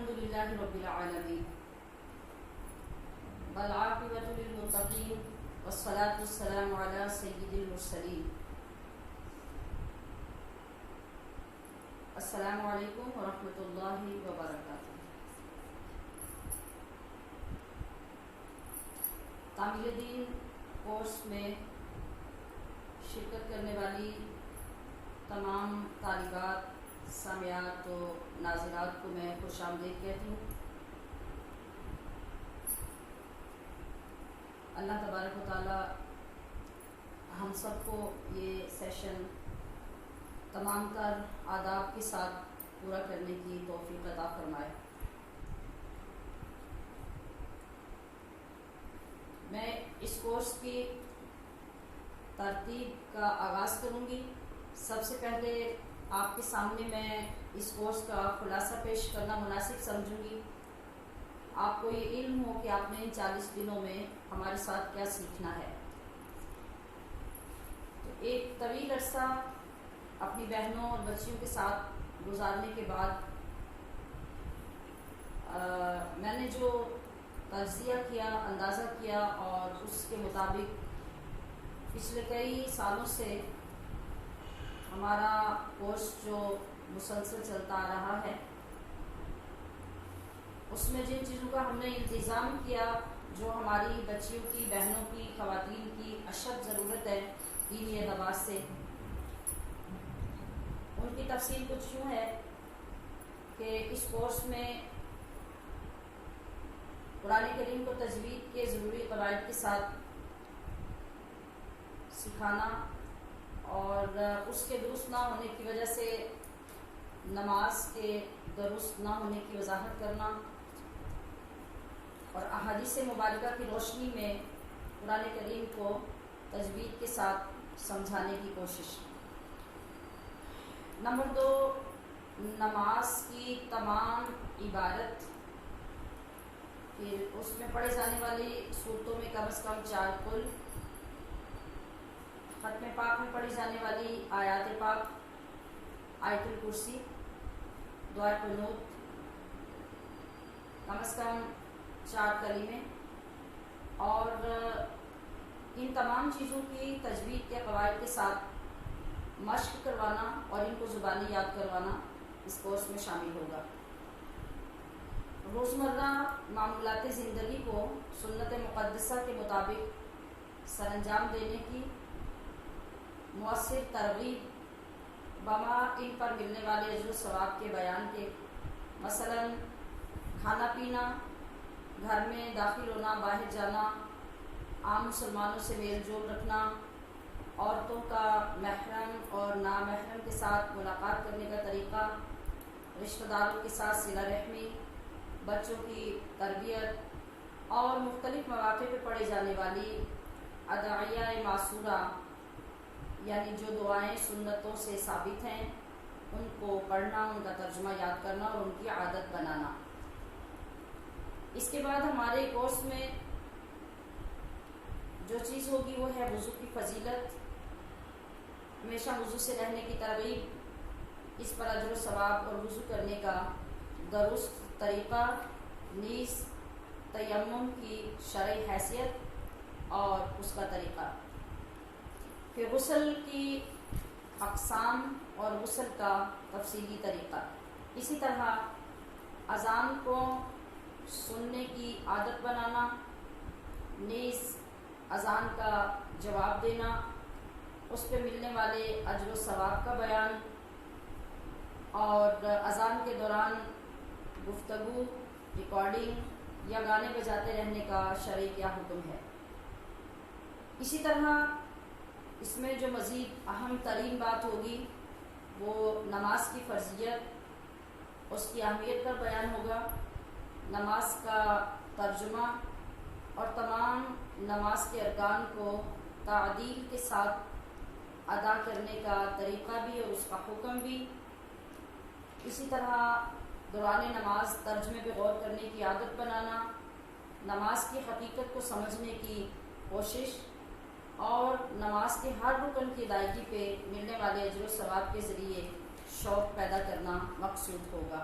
الحمد للہ رب العالمین والعاقبۃ للمتقین والصلاة والسلام علی سید المرسلین. السلام علیکم ورحمۃ اللہ وبرکاتہ. تعمیل دین کورس میں شرکت کرنے والی تمام طالبات، سامعات و ناظرات کو میں خوش آمدید کہتی ہوں. اللہ تبارک و تعالی ہم سب کو یہ سیشن تمام تر آداب کے ساتھ پورا کرنے کی توفیق عطا فرمائے. میں اس کورس کی ترتیب کا آغاز کروں گی. سب سے پہلے آپ کے سامنے میں اس کورس کا خلاصہ پیش کرنا مناسب سمجھوں گی. آپ کو یہ علم ہو کہ آپ نے ان 40 دنوں میں ہمارے ساتھ کیا سیکھنا ہے. تو ایک طویل عرصہ اپنی بہنوں اور بچیوں کے ساتھ گزارنے کے بعد میں نے جو تجزیہ کیا، اندازہ کیا اور اس کے مطابق پچھلے کئی سالوں سے ہمارا کورس جو مسلسل چلتا آ رہا ہے، اس میں جن چیزوں کا ہم نے انتظام کیا، جو ہماری بچیوں کی، بہنوں کی، خواتین کی اشد ضرورت ہے دینی ادوات سے، ان کی تفصیل کچھ یوں ہے کہ اس کورس میں قرآن کریم کو تجوید کے ضروری قواعد کے ساتھ سکھانا اور اس کے درست نہ ہونے کی وجہ سے نماز کے درست نہ ہونے کی وضاحت کرنا اور احادیث مبارکہ کی روشنی میں قرآن کریم کو تجوید کے ساتھ سمجھانے کی کوشش. نمبر 2، نماز کی تمام عبادت، پھر اس میں پڑھے جانے والی صورتوں میں کم از کم 4 کل، ختم پاک میں پڑھی جانے والی آیات پاک، آیت الکرسی، دعائے قنوت، کم از کم 4 کلمے، اور ان تمام چیزوں کی تجوید کے قواعد کے ساتھ مشق کروانا اور ان کو زبانی یاد کروانا اس کورس میں شامل ہوگا. روزمرہ معمولات زندگی کو سنت مقدسہ کے مطابق سر انجام دینے کی مؤثر ترغیب بما ان پر ملنے والے اجر و ثواب کے بیان کے، مثلا کھانا پینا، گھر میں داخل ہونا، باہر جانا، عام مسلمانوں سے میل جول رکھنا، عورتوں کا محرم اور نامحرم کے ساتھ ملاقات کرنے کا طریقہ، رشتہ داروں کے ساتھ صلہ رحمی، بچوں کی تربیت اور مختلف مواقع پہ پڑھی جانے والی ادعیہ معصورہ، یعنی جو دعائیں سنتوں سے ثابت ہیں ان کو پڑھنا، ان کا ترجمہ یاد کرنا اور ان کی عادت بنانا. اس کے بعد ہمارے کورس میں جو چیز ہوگی وہ ہے وضو کی فضیلت، ہمیشہ وضو سے رہنے کی ترغیب، اس پر اجر و ثواب اور وضو کرنے کا درست طریقہ، نیز تیمم کی شرعی حیثیت اور اس کا طریقہ، پھر غسل کی اقسام اور غسل کا تفصیلی طریقہ. اسی طرح اذان کو سننے کی عادت بنانا، نیز اذان کا جواب دینا، اس پہ ملنے والے اجر و ثواب کا بیان، اور اذان کے دوران گفتگو، ریکارڈنگ یا گانے بجاتے رہنے کا شرعی کیا حکم ہے. اسی طرح اس میں جو مزید اہم ترین بات ہوگی وہ نماز کی فرضیت، اس کی اہمیت پر بیان ہوگا، نماز کا ترجمہ اور تمام نماز کے ارکان کو تعدیل کے ساتھ ادا کرنے کا طریقہ بھی اور اس کا حکم بھی. اسی طرح دوران نماز ترجمے پہ غور کرنے کی عادت بنانا، نماز کی حقیقت کو سمجھنے کی کوشش اور نماز کے ہر رکن کی ادائیگی پہ ملنے والے اجر و ثواب کے ذریعے شوق پیدا کرنا مقصود ہوگا.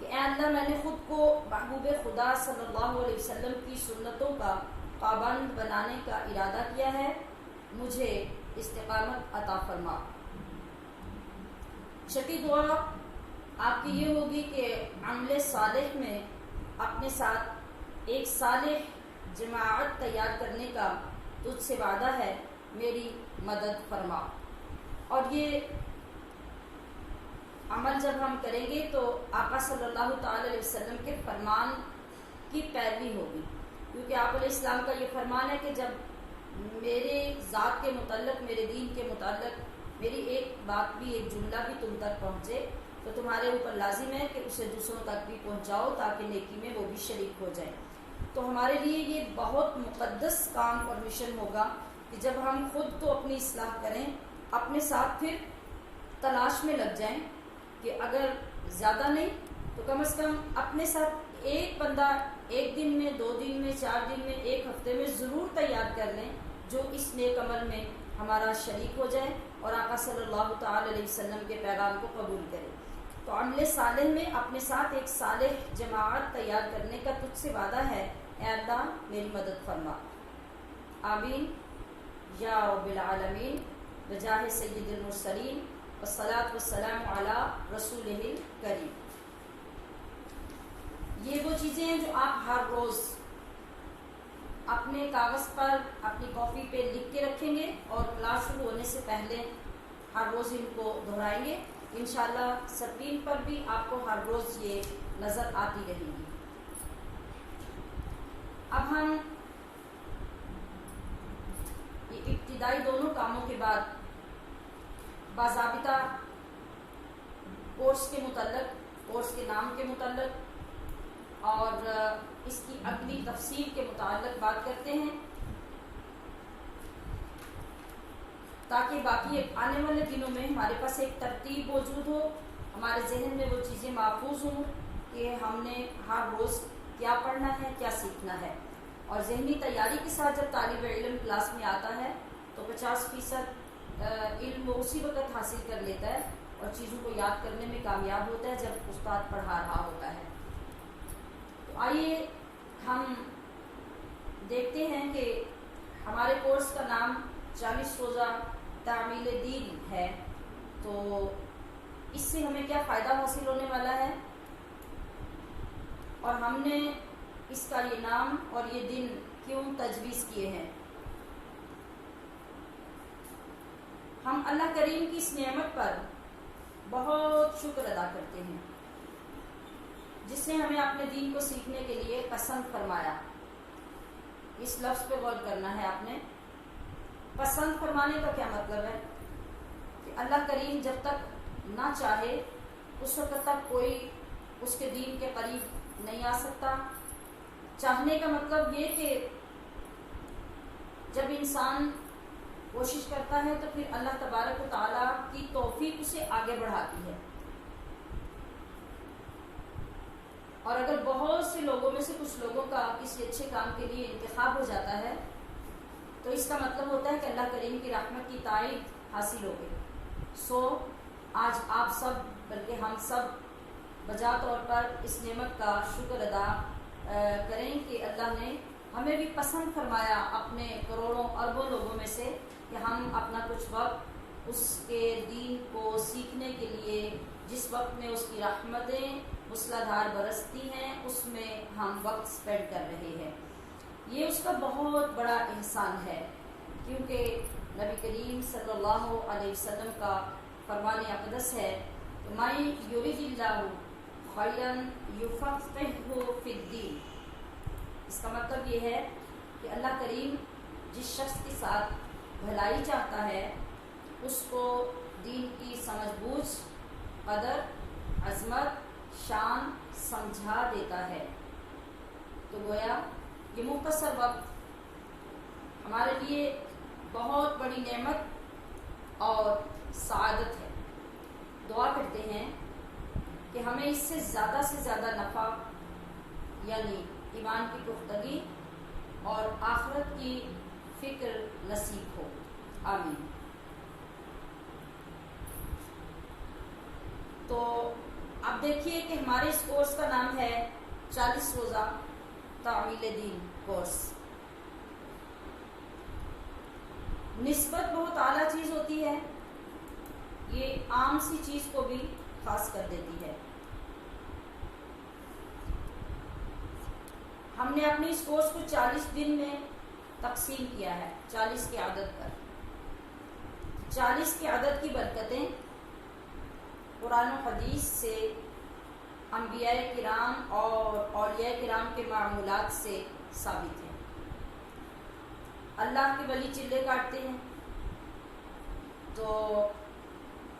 کہ اے اللہ میں نے خود کو محبوب خدا صلی اللہ علیہ وسلم کی سنتوں کا پابند بنانے کا ارادہ کیا ہے، مجھے استقامت عطا فرما۔ چھٹی دعا آپ کی یہ ہوگی کہ عمل صالح میں اپنے ساتھ ایک صالح جماعت تیار کرنے کا تجھ سے وعدہ ہے، میری مدد فرما۔ اور یہ عمل جب ہم کریں گے تو آقا صلی اللہ تعالی علیہ وسلم کے فرمان کی پیروی ہوگی، کیونکہ آپ علیہ السلام کا یہ فرمان ہے کہ جب میرے ذات کے متعلق، میرے دین کے متعلق میری ایک بات بھی، ایک جملہ بھی تم تک پہنچے تو تمہارے اوپر لازم ہے کہ اسے دوسروں تک بھی پہنچاؤ تاکہ نیکی میں وہ بھی شریک ہو جائیں۔ تو ہمارے لیے یہ بہت مقدس کام اور مشن ہوگا کہ جب ہم خود تو اپنی اصلاح کریں، اپنے ساتھ پھر تلاش میں لگ جائیں کہ اگر زیادہ نہیں تو کم از کم اپنے ساتھ ایک بندہ ایک دن میں، 2 دن میں، 4 دن میں، 1 ہفتے میں ضرور تیار کر لیں جو اس نیک عمل میں ہمارا شریک ہو جائے اور آقا صلی اللہ تعالی علیہ وسلم کے پیغام کو قبول کرے۔ تو عمل صالح میں اپنے ساتھ ایک صالح جماعت تیار کرنے کا تجھ سے وعدہ ہے، اے اللہ میری مدد فرما۔ آمین یا رب العالمین، بجاہ سید المرسلین والصلاة والسلام علی رسولہ الکریم۔ یہ وہ چیزیں ہیں جو آپ ہر روز اپنے کاغذ پر، اپنی کاپی پہ لکھ کے رکھیں گے اور کلاس شروع ہونے سے پہلے ہر روز ان کو دہرائیں گے۔ انشاءاللہ اسکرین پر بھی آپ کو ہر روز یہ نظر آتی رہے گی۔ اب ہم یہ ابتدائی دونوں کاموں کے بعد باضابطہ کورس کے متعلق، کورس کے نام کے متعلق اور اس کی اگلی تفصیل کے متعلق بات کرتے ہیں، تاکہ باقی آنے والے دنوں میں ہمارے پاس ایک ترتیب موجود ہو، ہمارے ذہن میں وہ چیزیں محفوظ ہوں کہ ہم نے ہر روز کیا پڑھنا ہے، کیا سیکھنا ہے۔ اور ذہنی تیاری کے ساتھ جب طالب علم کلاس میں آتا ہے تو 50% علم وہ اسی وقت حاصل کر لیتا ہے اور چیزوں کو یاد کرنے میں کامیاب ہوتا ہے جب استاد پڑھا رہا ہوتا ہے۔ تو آئیے ہم دیکھتے ہیں کہ ہمارے کورس کا نام 40 روزہ تعمیل دین ہے، تو اس سے ہمیں کیا فائدہ حاصل ہونے والا ہے اور ہم نے اس کا یہ نام اور یہ دن کیوں تجویز کیے ہیں۔ ہم اللہ کریم کی اس نعمت پر بہت شکر ادا کرتے ہیں جس نے ہمیں اپنے دین کو سیکھنے کے لیے پسند فرمایا۔ اس لفظ پہ غور کرنا ہے آپ نے، پسند فرمانے کا کیا مطلب ہے کہ اللہ کریم جب تک نہ چاہے اس وقت تک کوئی اس کے دین کے قریب نہیں آ سکتا۔ چاہنے کا مطلب یہ کہ جب انسان کوشش کرتا ہے تو پھر اللہ تبارک و تعالیٰ کی توفیق اسے آگے بڑھاتی ہے، اور اگر بہت سے لوگوں میں سے کچھ لوگوں کا کسی اچھے کام کے لیے انتخاب ہو جاتا ہے تو اس کا مطلب ہوتا ہے کہ اللہ کریم کی رحمت کی تائید حاصل ہو گئی۔ سو آج آپ سب بلکہ ہم سب بجا طور پر اس نعمت کا شکر ادا کریں کہ اللہ نے ہمیں بھی پسند فرمایا اپنے کروڑوں اربوں لوگوں میں سے کہ ہم اپنا کچھ وقت اس کے دین کو سیکھنے کے لیے، جس وقت میں اس کی رحمتیں مسلح دھار برستی ہیں، اس میں ہم وقت سپینڈ کر رہے ہیں۔ یہ اس کا بہت بڑا احسان ہے، کیونکہ نبی کریم صلی اللہ علیہ وسلم کا فرمان اقدس ہے کہ مَن یُرِدِ اللَّهُ خَیْرًا یُفَقِّهْهُ فِی الدِّین۔ اس کا مطلب یہ ہے کہ اللہ کریم جس شخص کے ساتھ بھلائی چاہتا ہے اس کو دین کی سمجھ بوجھ، قدر، عظمت، شان سمجھا دیتا ہے۔ تو گویا یہ مختصر وقت ہمارے لیے بہت بڑی نعمت اور سعادت ہے۔ دعا کرتے ہیں کہ ہمیں اس سے زیادہ نفع یعنی ایمان کی پختگی اور آخرت کی فکر نصیب ہو، آمین۔ تو اب اب دیکھیے کہ ہمارے اس کورس کا نام ہے 40 روزہ تعمیل دین کورس۔ نسبت بہت اعلیٰ چیز ہوتی ہے، یہ عام سی چیز کو بھی خاص کر دیتی ہے۔ ہم نے اپنے اس کورس کو 40 دن میں تقسیم کیا ہے، 40 کی عدد پر۔ 40 کی عدد کی برکتیں قرآن و حدیث سے، انبیاء کرام اور اولیاء کرام کے معمولات سے ثابت ہیں۔ اللہ کے ولی چلے کاٹتے ہیں تو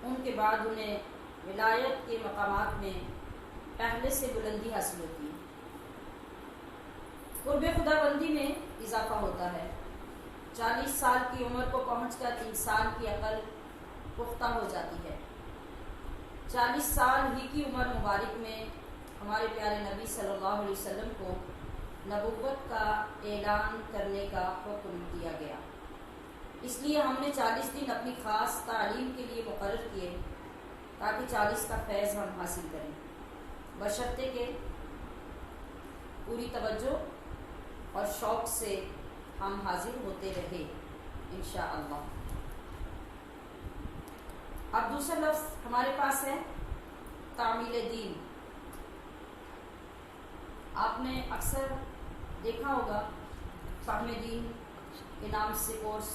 ان کے بعد انہیں ولایت کے مقامات میں پہلے سے بلندی حاصل ہوتی ہے، قرب خدا بندی میں اضافہ ہوتا ہے۔ 40 سال کی عمر کو پہنچ کر انسان کی عقل پختہ ہو جاتی ہے۔ 40 سال ہی کی عمر مبارک میں ہمارے پیارے نبی صلی اللہ علیہ وسلم کو نبوت کا اعلان کرنے کا حکم دیا گیا۔ اس لیے ہم نے 40 دن اپنی خاص تعلیم کے لیے مقرر کیے تاکہ 40 کا فیض ہم حاصل کریں، بشرطے کہ پوری توجہ اور شوق سے ہم حاضر ہوتے رہے انشاءاللہ۔ اب دوسرا لفظ ہمارے پاس ہے تعمیل دین۔ آپ نے اکثر دیکھا ہوگا فہم دین کے نام سے کورس،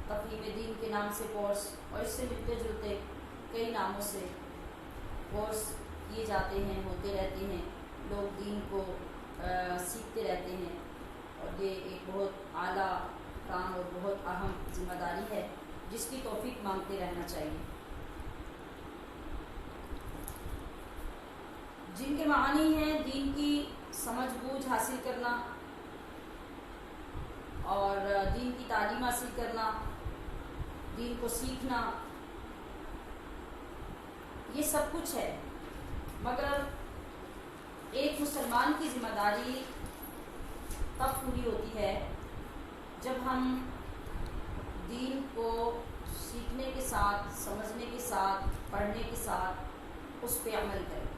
تفہیم دین کے نام سے کورس، اور اس سے ملتے جلتے کئی ناموں سے کورس کیے جاتے ہیں، ہوتے رہتے ہیں، لوگ دین کو سیکھتے رہتے ہیں، اور یہ ایک بہت اعلیٰ کام اور بہت اہم ذمہ داری ہے جس کی توفیق مانگتے رہنا چاہیے۔ جن کے معنی ہیں دین کی سمجھ بوجھ حاصل کرنا اور دین کی تعلیم حاصل کرنا، دین کو سیکھنا، یہ سب کچھ ہے، مگر ایک مسلمان کی ذمہ داری تب پوری ہوتی ہے جب ہم دین کو سیکھنے کے ساتھ، سمجھنے کے ساتھ، پڑھنے کے ساتھ اس پہ عمل کریں۔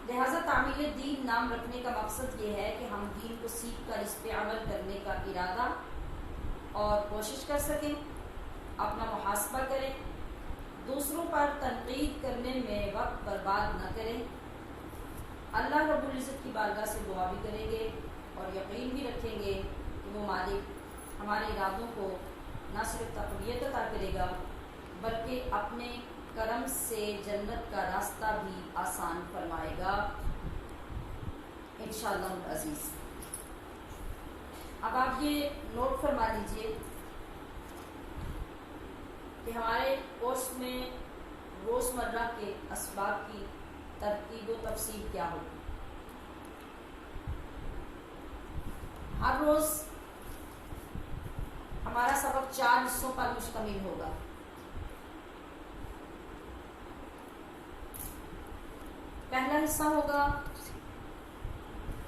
لہٰذا تعمیل دین نام رکھنے کا مقصد یہ ہے کہ ہم دین کو سیکھ کر اس پہ عمل کرنے کا ارادہ اور کوشش کر سکیں، اپنا محاسبہ کریں، دوسروں پر تنقید کرنے میں وقت برباد نہ کریں، اللہ رب العزت کی بارگاہ سے دعا بھی کریں گے اور یقین بھی رکھیں گے کہ وہ مالک ہمارے ارادوں کو نہ صرف تقویت عطا کرے گا بلکہ اپنے کرم سے جنت کا راستہ بھی آسان فرمائے گا انشاءاللہ العزیز۔ اب آپ یہ نوٹ فرما لیجئے کہ ہمارے کورس میں روزمرہ کے اسباق کی ترتیب و تفصیل کیا ہوگی۔ ہر روز ہمارا سبق 4 حصوں پر مشتمل ہوگا۔ پہلا حصہ ہوگا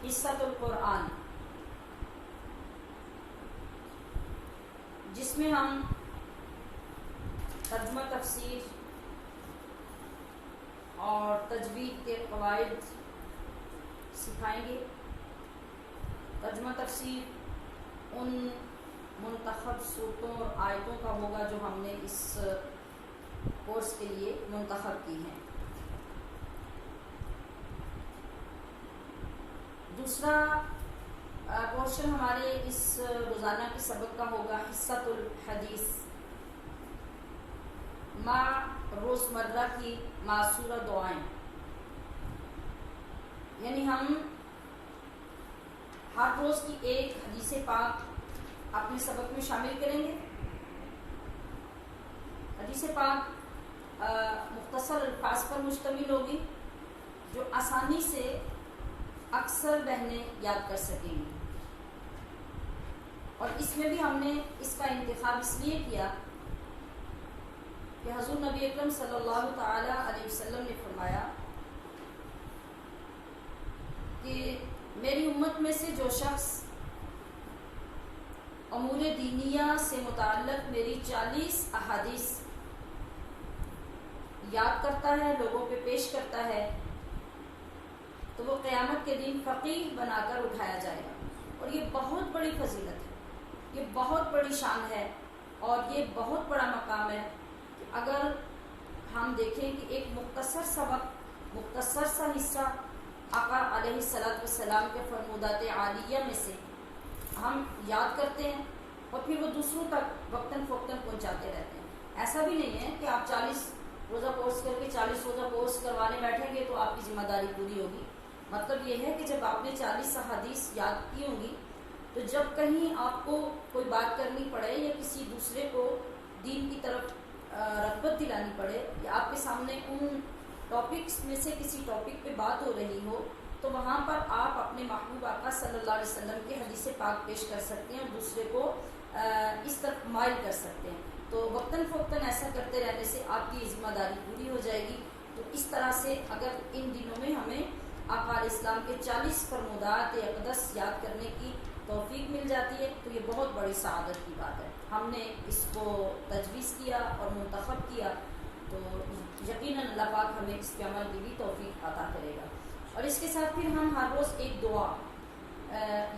حصۃ القرآن، جس میں ہم ترجمہ تفسیر اور تجوید کے قواعد سکھائیں گے۔ ترجمہ تفسیر ان منتخب صورتوں اور آیتوں کا ہوگا جو ہم نے اس کورس کے لیے منتخب کی ہیں۔ دوسرا پورشن ہمارے اس روزانہ کے سبق کا ہوگا حصۃ الحدیث، مع روزمرہ کی معصورہ دعائیں، یعنی ہم ہر روز کی ایک حدیث پاک اپنے سبق میں شامل کریں گے۔ حدیث پاک مختصر الفاظ پر مشتمل ہوگی جو آسانی سے اکثر بہنیں یاد کر سکیں گی، اور اس میں بھی ہم نے اس کا انتخاب اس لیے کیا کہ حضور نبی اکرم صلی اللہ تعالی علیہ وسلم نے فرمایا کہ میری امت میں سے جو شخص امور دینیہ سے متعلق میری 40 احادیث یاد کرتا ہے، لوگوں پہ پیش کرتا ہے، تو وہ قیامت کے دن فقیہ بنا کر اٹھایا جائے گا. اور یہ بہت بڑی فضیلت ہے، یہ بہت بڑی شان ہے، اور یہ بہت بڑا مقام ہے کہ اگر ہم دیکھیں کہ ایک مختصر سا وقت، مختصر سا حصہ آقا علیہ السلام کے فرمودات عالیہ میں سے ہم یاد کرتے ہیں اور پھر وہ دوسروں تک وقتاً فوقتاً پہنچاتے رہتے ہیں. ایسا بھی نہیں ہے کہ آپ 40 روزہ کورس کر کے 40 روزہ کورس کروانے بیٹھیں گے تو آپ کی ذمہ داری پوری ہوگی. مطلب یہ ہے کہ جب آپ نے 40 احادیث یاد کی ہوں گی تو جب کہیں آپ کو کوئی بات کرنی پڑے یا کسی دوسرے کو دین کی طرف رغبت دلانی پڑے یا آپ کے سامنے ان ٹاپکس میں سے کسی ٹاپک پہ بات ہو رہی ہو تو وہاں پر آپ اپنے محبوب آقا صلی اللہ علیہ وسلم کے حدیث پاک پیش کر سکتے ہیں اور دوسرے کو اس طرف مائل کر سکتے ہیں. تو وقتاً فوقتاً ایسا کرتے رہنے سے آپ کی ذمہ داری پوری ہو جائے گی. تو اس طرح سے اگر ان دنوں میں ہمیں آقا علیہ السلام کے 40 فرمودات اقدس یاد کرنے کی توفیق مل جاتی ہے تو یہ بہت بڑی سعادت کی بات ہے. ہم نے اس کو تجویز کیا اور منتخب کیا تو یقیناً اللہ پاک ہمیں اس کے عمل کی بھی توفیق عطا کرے گا. اور اس کے ساتھ پھر ہم ہر روز ایک دعا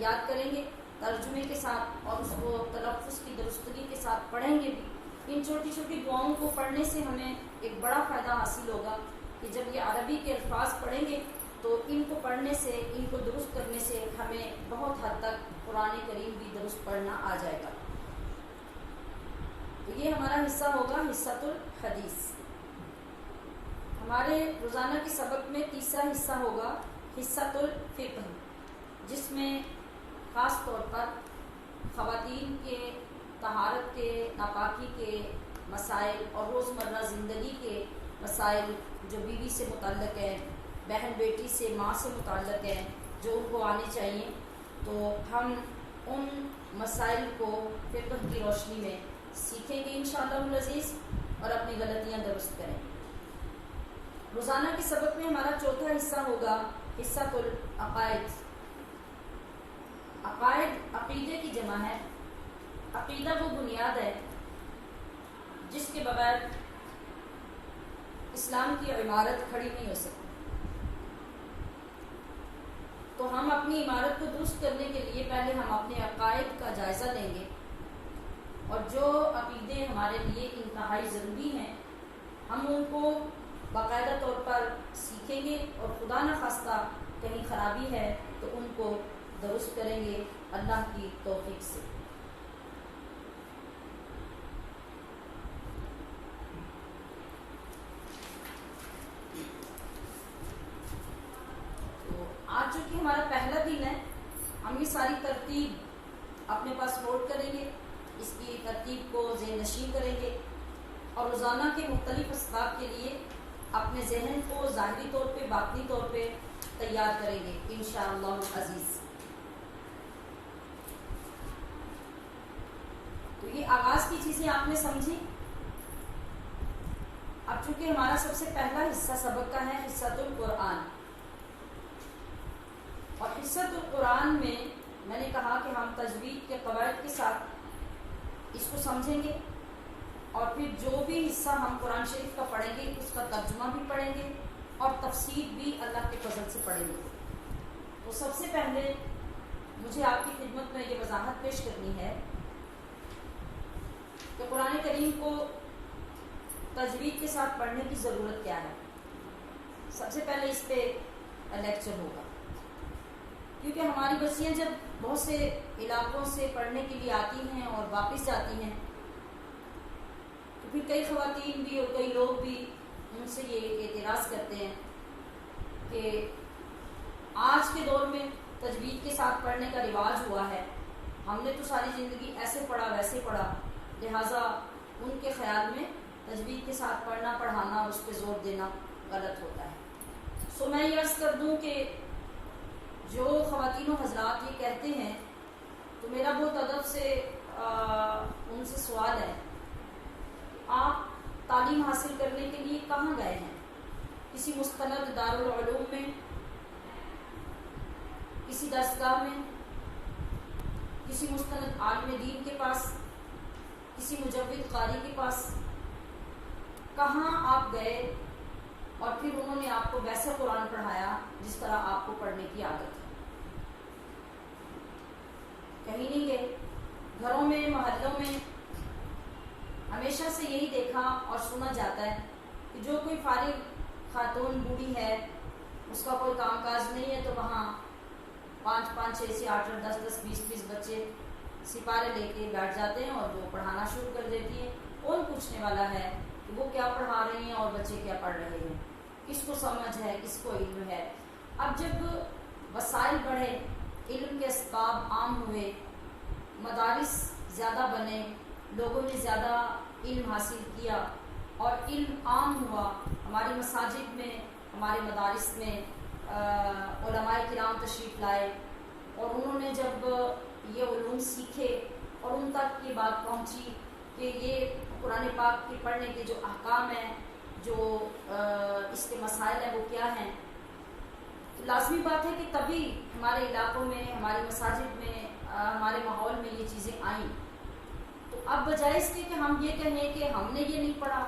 یاد کریں گے ترجمے کے ساتھ اور اس کو تلفظ کی درستگی کے ساتھ پڑھیں گے بھی. ان چھوٹی چھوٹی دعاؤں کو پڑھنے سے ہمیں ایک بڑا فائدہ حاصل ہوگا کہ جب یہ عربی کے الفاظ پڑھیں گے تو ان کو پڑھنے سے، ان کو درست کرنے سے ہمیں بہت حد تک قرآن کریم بھی درست پڑھنا آ جائے گا. تو یہ ہمارا حصہ ہوگا حصۃ الحدیث. ہمارے روزانہ کے سبق میں تیسرا حصہ ہوگا حصۃ الفقہ، جس میں خاص طور پر خواتین کے طہارت کے، ناپاکی کے مسائل اور روزمرہ زندگی کے مسائل جو بیوی سے متعلق ہیں، بہن بیٹی سے، ماں سے متعلق ہیں، جو ان کو آنے چاہیے، تو ہم ان مسائل کو فقہ کی روشنی میں سیکھیں گے انشاءاللہ العزیز اور اپنی غلطیاں درست کریں گے. روزانہ کے سبق میں ہمارا چوتھا حصہ ہوگا حصۃ العقائد. عقائد عقیدے کی جمع ہے. عقیدہ وہ بنیاد ہے جس کے بغیر اسلام کی عمارت کھڑی نہیں ہو سکتی. تو ہم اپنی عمارت کو درست کرنے کے لیے پہلے ہم اپنے عقائد کا جائزہ لیں گے اور جو عقیدے ہمارے لیے انتہائی ضروری ہیں ہم ان کو باقاعدہ طور پر سیکھیں گے اور خدا نخواستہ کہیں خرابی ہے تو ان کو درست کریں گے اللہ کی توفیق سے. تو آج چونکہ ہمارا پہلا دن ہے ہم یہ ساری ترتیب اپنے پاس نوٹ کریں گے، اس کی ترتیب کو ذہن نشین کریں گے اور روزانہ کے مختلف اسباب کے لیے اپنے ذہن کو ظاہری طور پہ، باطنی طور پہ تیار کریں گے انشاءاللہ العزیز. تو یہ آغاز کی چیزیں آپ نے سمجھی. اب چونکہ ہمارا سب سے پہلا حصہ سبق کا ہے حصۃ القرآن، اور حصۃ القرآن میں نے کہا کہ ہم تجوید کے قواعد کے ساتھ اس کو سمجھیں گے اور پھر جو بھی حصہ ہم قرآن شریف کا پڑھیں گے اس کا ترجمہ بھی پڑھیں گے اور تفسیر بھی اللہ کے فضل سے پڑھیں گے. تو سب سے پہلے مجھے آپ کی خدمت میں یہ وضاحت پیش کرنی ہے کہ قرآن کریم کو تجوید کے ساتھ پڑھنے کی ضرورت کیا ہے. سب سے پہلے اس پہ لیکچر ہوگا کیونکہ ہماری بچیاں جب بہت سے علاقوں سے پڑھنے کے لیے آتی ہیں اور واپس جاتی ہیں تو پھر کئی خواتین بھی اور کئی لوگ بھی ان سے یہ اعتراض کرتے ہیں کہ آج کے دور میں تجوید کے ساتھ پڑھنے کا رواج ہوا ہے، ہم نے تو ساری زندگی ایسے پڑھا ویسے پڑھا، لہٰذا ان کے خیال میں تجوید کے ساتھ پڑھنا پڑھانا اور اس پہ زور دینا غلط ہوتا ہے. سو میں یہ عرض کر دوں کہ جو خواتین و حضرات یہ کہتے ہیں تو میرا بہت ادب سے ان سے سوال ہے کہ آپ تعلیم حاصل کرنے کے لیے کہاں گئے ہیں؟ کسی مستند دارالعلوم میں، کسی درسگاہ میں، کسی مستند عالم دین کے پاس، کسی مجود قاری کے پاس؟ کہاں آپ گئے اور پھر انہوں نے آپ کو ویسا قرآن پڑھایا جس طرح آپ کو پڑھنے کی عادت ہے. کہیں نہیں گئے. گھروں میں محلوں میں ہمیشہ سے یہی دیکھا اور سنا جاتا ہے کہ جو کوئی فارغ خاتون بوڑھی ہے، اس کا کوئی کام کاج نہیں ہے، تو وہاں 5 6 سے 8 10 10 20 بچے سپارے لے کے بیٹھ جاتے ہیں اور وہ پڑھانا شروع کر دیتی ہے. کون پوچھنے والا ہے کہ وہ کیا پڑھا رہی ہیں اور بچے کیا پڑھ رہے ہیں، کس کو سمجھ ہے، کس کو علم ہے. اب جب وسائل بڑھے، علم کے اسباب عام ہوئے، مدارس زیادہ بنے، لوگوں نے زیادہ علم حاصل کیا اور علم عام ہوا، ہماری مساجد میں، ہمارے مدارس میں علماء کرام تشریف لائے، اور انہوں نے جب یہ علوم سیکھے اور ان تک یہ بات پہنچی کہ یہ قرآن پاک کے پڑھنے کے جو احکام ہیں، جو اس کے مسائل ہیں، وہ کیا ہیں. لازمی بات ہے کہ تبھی ہمارے علاقوں میں، ہماری مساجد میں، ہمارے ماحول میں یہ چیزیں آئیں. تو اب بجائے اس کے کہ ہم یہ کہیں کہ ہم نے یہ نہیں پڑھا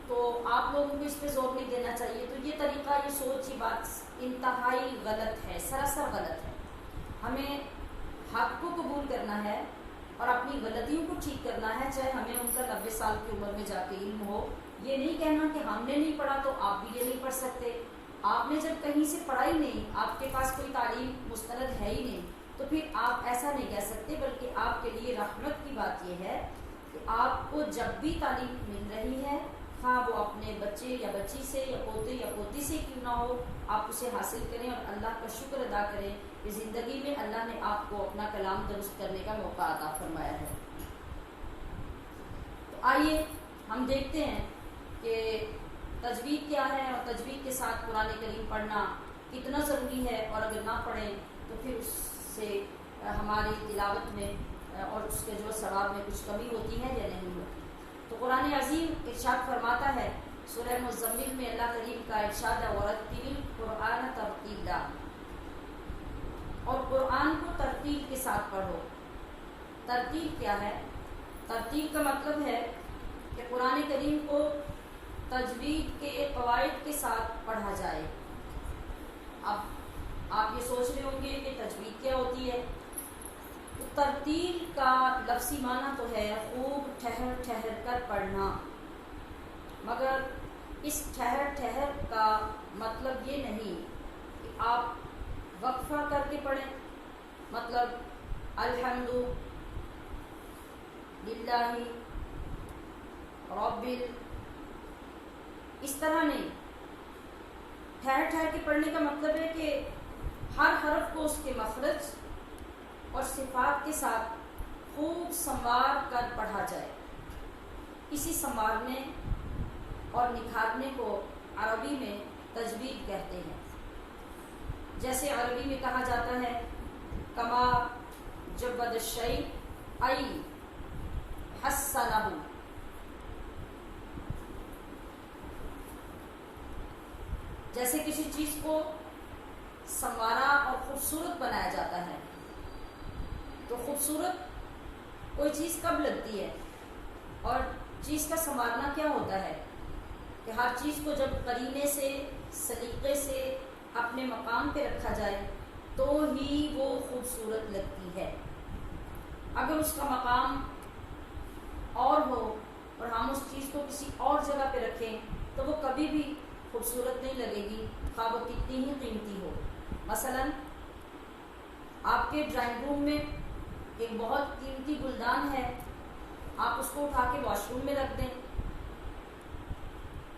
تو آپ لوگوں کو اس پہ زور نہیں دینا چاہیے، تو یہ طریقہ، یہ سوچ، یہ بات انتہائی غلط ہے، سراسر غلط ہے. ہمیں حق کو قبول کرنا ہے اور اپنی غلطیوں کو ٹھیک کرنا ہے، چاہے ہمیں ان کا 90 سال کی عمر میں جا کے علم ہو. یہ نہیں کہنا کہ ہم نے نہیں پڑھا تو آپ بھی یہ نہیں پڑھ سکتے. آپ نے جب کہیں سے پڑھا ہی نہیں، آپ کے پاس کوئی تعلیم مستند ہے ہی نہیں، تو پھر آپ ایسا نہیں کہہ سکتے. بلکہ آپ کے لیے رحمت کی بات یہ ہے کہ آپ کو جب بھی تعلیم مل رہی ہے، خواہ وہ اپنے بچے یا بچی سے یا پوتے یا پوتی سے کیوں نہ ہو، آپ اسے حاصل کریں اور اللہ کا شکر ادا کریں کہ زندگی میں اللہ نے آپ کو اپنا کلام درست کرنے کا موقع عطا فرمایا ہے. تو آئیے ہم دیکھتے ہیں کہ تجوید کیا ہے اور تجوید کے ساتھ قرآن کریم پڑھنا کتنا ضروری ہے، اور اگر نہ پڑھیں تو پھر اس سے ہماری تلاوت میں اور اس کے جو ثواب میں کچھ کمی ہوتی ہے یا نہیں ہوتی. تو قرآن عظیم ارشاد فرماتا ہے سورہ مزمل میں، اللہ کریم کا ارشاد ہے وَرَتِّلِ الْقُرْآنَ تَرْتِیلًا، اور قرآن کو ترتیل کے ساتھ پڑھو. ترتیل کیا ہے؟ ترتیل کا مطلب ہے کہ قرآن کریم کو تجوید کے قواعد کے ساتھ پڑھا جائے. اب آپ یہ سوچ رہے ہوں گے کہ تجوید کیا ہوتی ہے. تو ترتیل کا لفظی معنی تو ہے خوب ٹھہر ٹھہر کر پڑھنا، مگر اس ٹھہر ٹھہر کا مطلب یہ نہیں کہ آپ وقفہ کر کے پڑھیں، مطلب الحمد للہ رب، اس طرح نہیں. ٹھہر ٹھہر کے پڑھنے کا مطلب ہے کہ ہر حرف کو اس کے مخرج اور صفات کے ساتھ خوب سنوار کر پڑھا جائے. اسی سنوارنے اور نکھارنے کو عربی میں تجوید کہتے ہیں. جیسے عربی میں کہا جاتا ہے کما جبد الشیء ای حسنہ، جیسے کسی چیز کو سنوارا اور خوبصورت بنایا جاتا ہے. تو خوبصورت کوئی چیز کب لگتی ہے، اور چیز کا سنوارنا کیا ہوتا ہے کہ ہر چیز کو جب قرینے سے، سلیقے سے اپنے مقام پہ رکھا جائے تو ہی وہ خوبصورت لگتی ہے. اگر اس کا مقام اور ہو اور ہم اس چیز کو کسی اور جگہ پہ رکھیں تو وہ کبھی بھی خوبصورت نہیں لگے گی، خواہ وہ کتنی ہی قیمتی ہو. مثلا آپ کے ڈرائنگ روم میں ایک بہت قیمتی گلدان ہے، آپ اس کو اٹھا کے واش روم میں رکھ دیں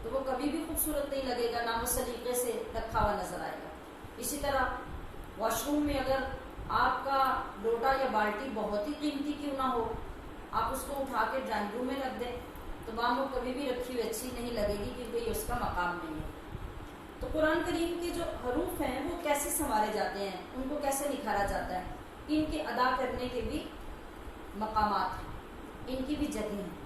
تو وہ کبھی بھی خوبصورت نہیں لگے گا، نہ وہ سلیقے سے رکھا ہوا نظر آئے گا. اسی طرح واش روم میں اگر آپ کا لوٹا یا بالٹی بہت ہی قیمتی کیوں نہ ہو، آپ اس کو اٹھا کے ڈرائنگ روم میں رکھ دیں تو وہاں وہ کبھی بھی رکھی ہوئی اچھی نہیں لگے گی، کیونکہ یہ اس کا مقام نہیں ہے. تو قرآن کریم کے جو حروف ہیں وہ کیسے سنوارے جاتے ہیں، ان کو کیسے نکھارا جاتا ہے، ان کے ادا کرنے کے بھی مقامات ہیں، ان کی بھی جگہیں ہیں.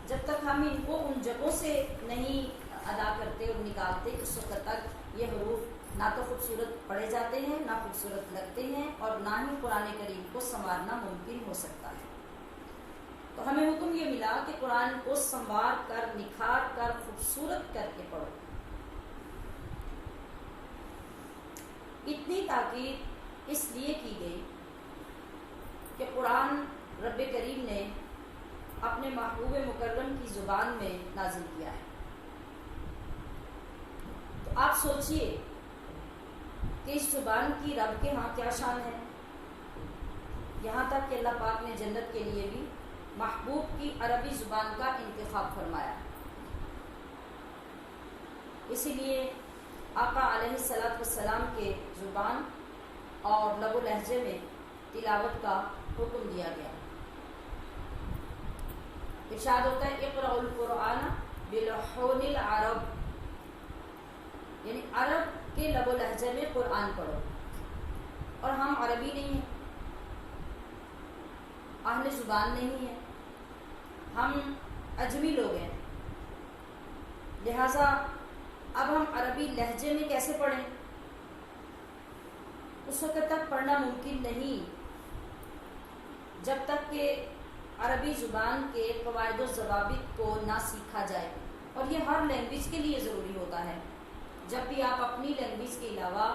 جب تک ہم ان کو ان جگہوں سے نہیں ادا کرتے اور نکالتے، اس وقت تک یہ حروف نہ تو خوبصورت پڑھے جاتے ہیں، نہ خوبصورت لگتے ہیں، اور نہ ہی قرآن کریم کو سنوارنا ممکن ہو سکتا ہے. تو ہمیں حکم یہ ملا کہ قرآن کو سنوار کر، نکھار کر، خوبصورت کر کے پڑھو. اتنی تاکید اس لیے کی گئی کہ قرآن رب کریم نے اپنے محبوب مکرم کی زبان میں نازل کیا ہے۔ تو آپ سوچئے کہ اس زبان کی رب کے ہاں کیا شان ہے، یہاں تک کہ اللہ پاک نے جنت کے لیے بھی محبوب کی عربی زبان کا انتخاب فرمایا۔ اسی لیے آقا علیہ الصلوۃ والسلام کے زبان اور لب و لہجے میں تلاوت کا حکم دیا گیا۔ ارشاد ہوتا ہے اقرأ القرآن بلحون العرب، یعنی عرب کے لب و لہجے میں قرآن پڑھو۔ اور ہم عربی نہیں ہیں، اہل زبان نہیں ہیں، ہم عجمی لوگ ہیں، لہٰذا اب ہم عربی لہجے میں کیسے پڑھیں؟ اس وقت تک پڑھنا ممکن نہیں جب تک کہ عربی زبان کے قواعد و ضوابط کو نہ سیکھا جائے، اور یہ ہر لینگویج کے لیے ضروری ہوتا ہے۔ جب بھی آپ اپنی لینگویج کے علاوہ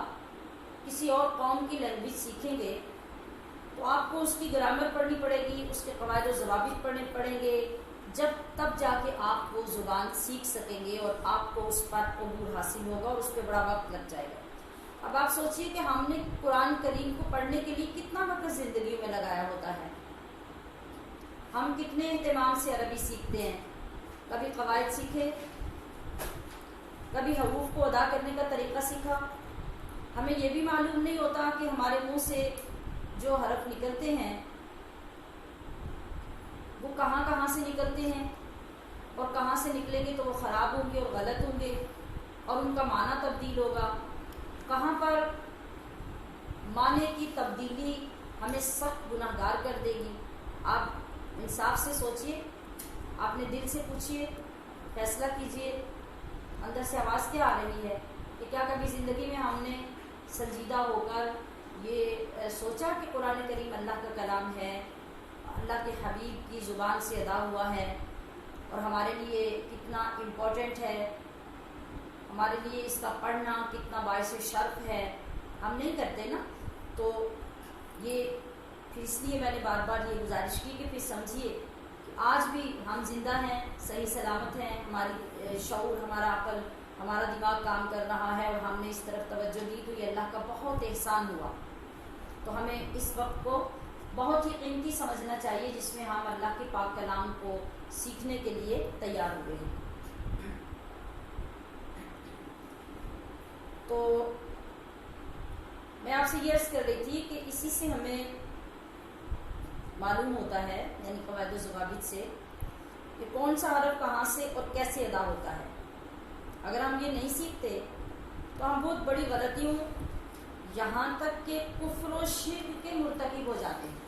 کسی اور قوم کی لینگویج سیکھیں گے تو آپ کو اس کی گرامر پڑھنی پڑے گی، اس کے قواعد و ضوابط پڑھنے پڑیں گے، تب جا کے آپ وہ زبان سیکھ سکیں گے اور آپ کو اس پر عبور حاصل ہوگا، اور اس پہ بڑا وقت لگ جائے گا۔ اب آپ سوچئے کہ ہم نے قرآن کریم کو پڑھنے کے لیے کتنا وقت زندگی میں لگایا ہوتا ہے، ہم کتنے اہتمام سے عربی سیکھتے ہیں، کبھی قواعد سیکھے، کبھی حروف کو ادا کرنے کا طریقہ سیکھا۔ ہمیں یہ بھی معلوم نہیں ہوتا کہ ہمارے منہ سے جو حرف نکلتے ہیں وہ کہاں کہاں سے نکلتے ہیں، اور کہاں سے نکلیں گے تو وہ خراب ہوں گے اور غلط ہوں گے، اور ان کا معنی تبدیل ہوگا۔ کہاں پر معنی کی تبدیلی ہمیں سخت گناہ گار کر دے گی۔ آپ انصاف سے سوچئے، اپنے دل سے پوچھئے، فیصلہ کیجئے، اندر سے آواز کیا آ رہی ہے کہ کیا کبھی زندگی میں ہم نے سنجیدہ ہو کر یہ سوچا کہ قرآن کریم اللہ کا کلام ہے، اللہ کے حبیب کی زبان سے ادا ہوا ہے، اور ہمارے لیے کتنا امپورٹنٹ ہے، ہمارے لیے اس کا پڑھنا کتنا باعث شرف ہے؟ ہم نہیں کرتے نا۔ تو یہ پھر اس لیے میں نے بار بار یہ گزارش کی کہ پھر سمجھیے کہ آج بھی ہم زندہ ہیں، صحیح سلامت ہیں، ہماری شعور، ہمارا عقل، ہمارا دماغ کام کر رہا ہے، اور ہم نے اس طرف توجہ دی تو یہ اللہ کا بہت احسان ہوا۔ تو ہمیں اس وقت کو بہت ہی قیمتی سمجھنا چاہیے جس میں ہم اللہ کے پاک کلام کو سیکھنے کے لیے تیار ہوئے ہیں۔ تو میں آپ سے یہ عرض کر رہی تھی کہ اسی سے ہمیں معلوم ہوتا ہے، یعنی قواعد و ضوابط سے، کہ کون سا حرف کہاں سے اور کیسے ادا ہوتا ہے۔ اگر ہم یہ نہیں سیکھتے تو ہم بہت بڑی غلطیوں، یہاں تک کہ کفر و شرک کے مرتکب ہو جاتے ہیں۔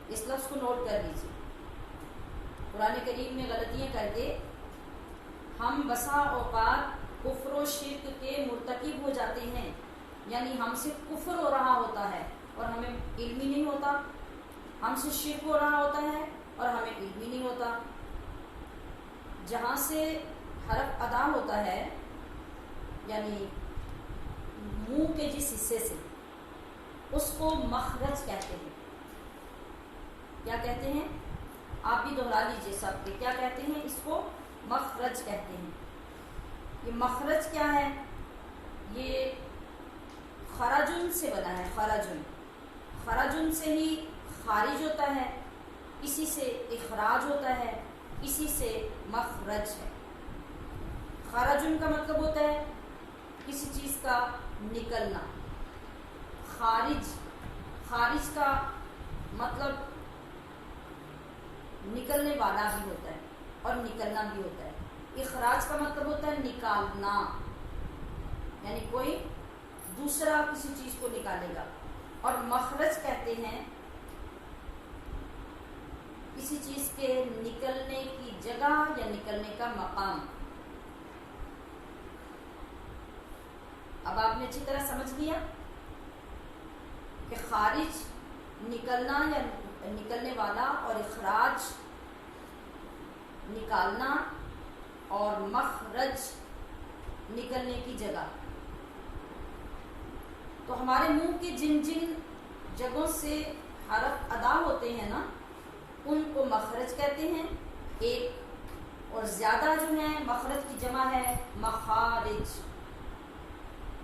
اس لفظ کو نوٹ کر لیجیے، قرآن کریم میں غلطیاں کر کے ہم بسا اوقات کفر و شرک کے مرتکب ہو جاتے ہیں، یعنی ہم سے کفر ہو رہا ہوتا ہے اور ہمیں علم ہی نہیں ہوتا، ہم سے شرک ہو رہا ہوتا ہے اور ہمیں علم ہی نہیں ہوتا۔ جہاں سے حرف ادا ہوتا ہے، یعنی منہ کے جس حصے سے، اس کو مخرج کہتے ہیں۔ کیا کہتے ہیں؟ آپ بھی دہرا لیجیے سب کے، کیا کہتے ہیں؟ اس کو مخرج کہتے ہیں۔ یہ مخرج کیا ہے؟ یہ خرجن سے بنا ہے، خرجن، خرجن سے ہی خارج ہوتا ہے، اسی سے اخراج ہوتا ہے، اسی سے مخرج ہے۔ خرجن کا مطلب ہوتا ہے کسی چیز کا نکلنا، خارج، خارج کا مطلب نکلنے والا بھی ہوتا ہے اور نکلنا بھی ہوتا ہے۔ اخراج کا مطلب ہوتا ہے نکالنا، یعنی کوئی دوسرا کسی چیز کو نکالے گا، اور مخرج کہتے ہیں کسی چیز کے نکلنے کی جگہ یا نکلنے کا مقام۔ اب آپ نے اچھی طرح سمجھ لیا کہ خارج نکلنا یا نکلنے والا، اور اخراج نکالنا، اور مخرج نکلنے کی جگہ۔ تو ہمارے منہ کے جن جن جگہوں سے حرف ادا ہوتے ہیں نا ان کو مخرج کہتے ہیں ایک، اور زیادہ جو ہے مخرج کی جمع ہے مخارج.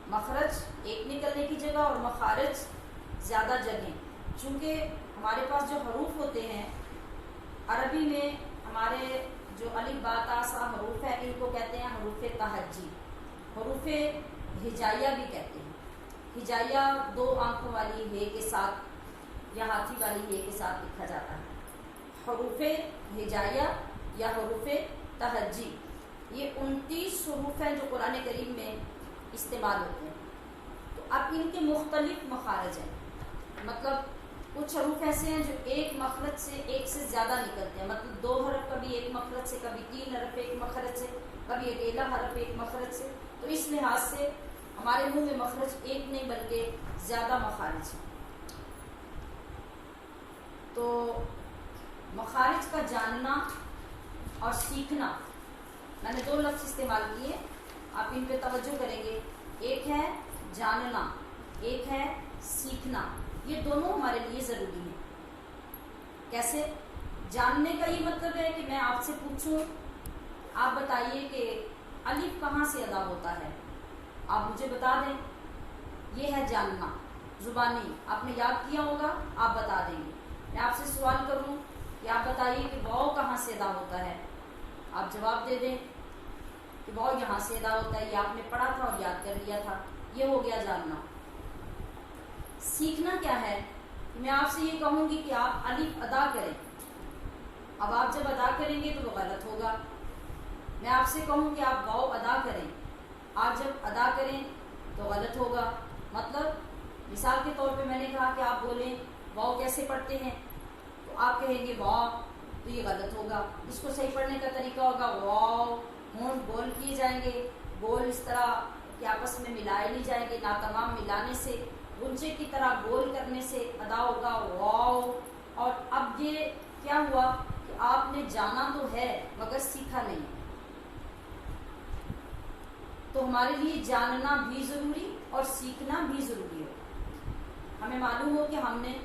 مخرج ایک نکلنے کی جگہ اور مخارج زیادہ جگہیں. چونکہ ہمارے پاس جو حروف ہوتے ہیں عربی میں، ہمارے جو الف با تا سا حروف ہیں ان کو کہتے ہیں حروف تہجی، حروف ہجائیہ بھی کہتے ہیں. ہجائیہ 2 آنکھوں والی ہے کے ساتھ یا ہاتھی والی ہے کے ساتھ لکھا جاتا ہے. حروف ہجائیہ یا حروف تہجی یہ 29 حروف ہیں جو قرآن کریم میں استعمال ہوتے ہیں. تو اب ان کے مختلف مخارج ہیں، مطلب کچھ حروف ایسے ہیں جو ایک مخرج سے ایک سے زیادہ نکلتے ہیں، مطلب 2 حرف کبھی ایک مخرج سے، کبھی 3 حرف ایک مخرج سے، کبھی اکیلا حرف ایک مخرج سے. تو اس لحاظ سے ہمارے منہ میں مخرج ایک نہیں بلکہ زیادہ مخارج ہیں. تو مخارج کا جاننا اور سیکھنا، میں نے 2 لفظ استعمال کیے، آپ ان پہ توجہ کریں گے. ایک ہے جاننا، ایک ہے سیکھنا. یہ دونوں ہمارے لیے ضروری ہیں. کیسے؟ جاننے کا یہ مطلب ہے کہ میں آپ سے پوچھوں آپ بتائیے کہ الف کہاں سے ادا ہوتا ہے، آپ مجھے بتا دیں، یہ ہے جاننا زبانی. آپ نے یاد کیا ہوگا، آپ بتا دیں گے. میں آپ سے سوال کروں کہ آپ بتائیے کہ واؤ کہاں سے ادا ہوتا ہے، آپ جواب دے دیں کہ واؤ یہاں سے ادا ہوتا ہے، یہ آپ نے پڑھا تھا اور یاد کر لیا تھا. یہ ہو گیا جاننا. سیکھنا کیا ہے؟ میں آپ سے یہ کہوں گی کہ آپ الف ادا کریں. اب آپ جب ادا کریں گے تو وہ غلط ہوگا. میں آپ سے کہوں کہ آپ واؤ ادا کریں، آپ جب ادا کریں تو غلط ہوگا. مطلب مثال کے طور پہ میں نے کہا کہ آپ بولیں واؤ کیسے پڑھتے ہیں، تو آپ کہیں گے واؤ، تو یہ غلط ہوگا. اس کو صحیح پڑھنے کا طریقہ ہوگا واؤ، ہونٹ گول کیے جائیں گے، گول اس طرح کہ آپس میں ملائے نہیں جائیں گے، ناتمام ملانے سے گنچے کی طرح گول کرنے سے ادا ہوگا واؤ. اور اب یہ کیا ہوا کہ آپ نے جانا تو ہے مگر سیکھا نہیں. تو ہمارے لیے جاننا بھی ضروری اور سیکھنا بھی ضروری ہو. ہمیں معلوم ہو کہ ہم نے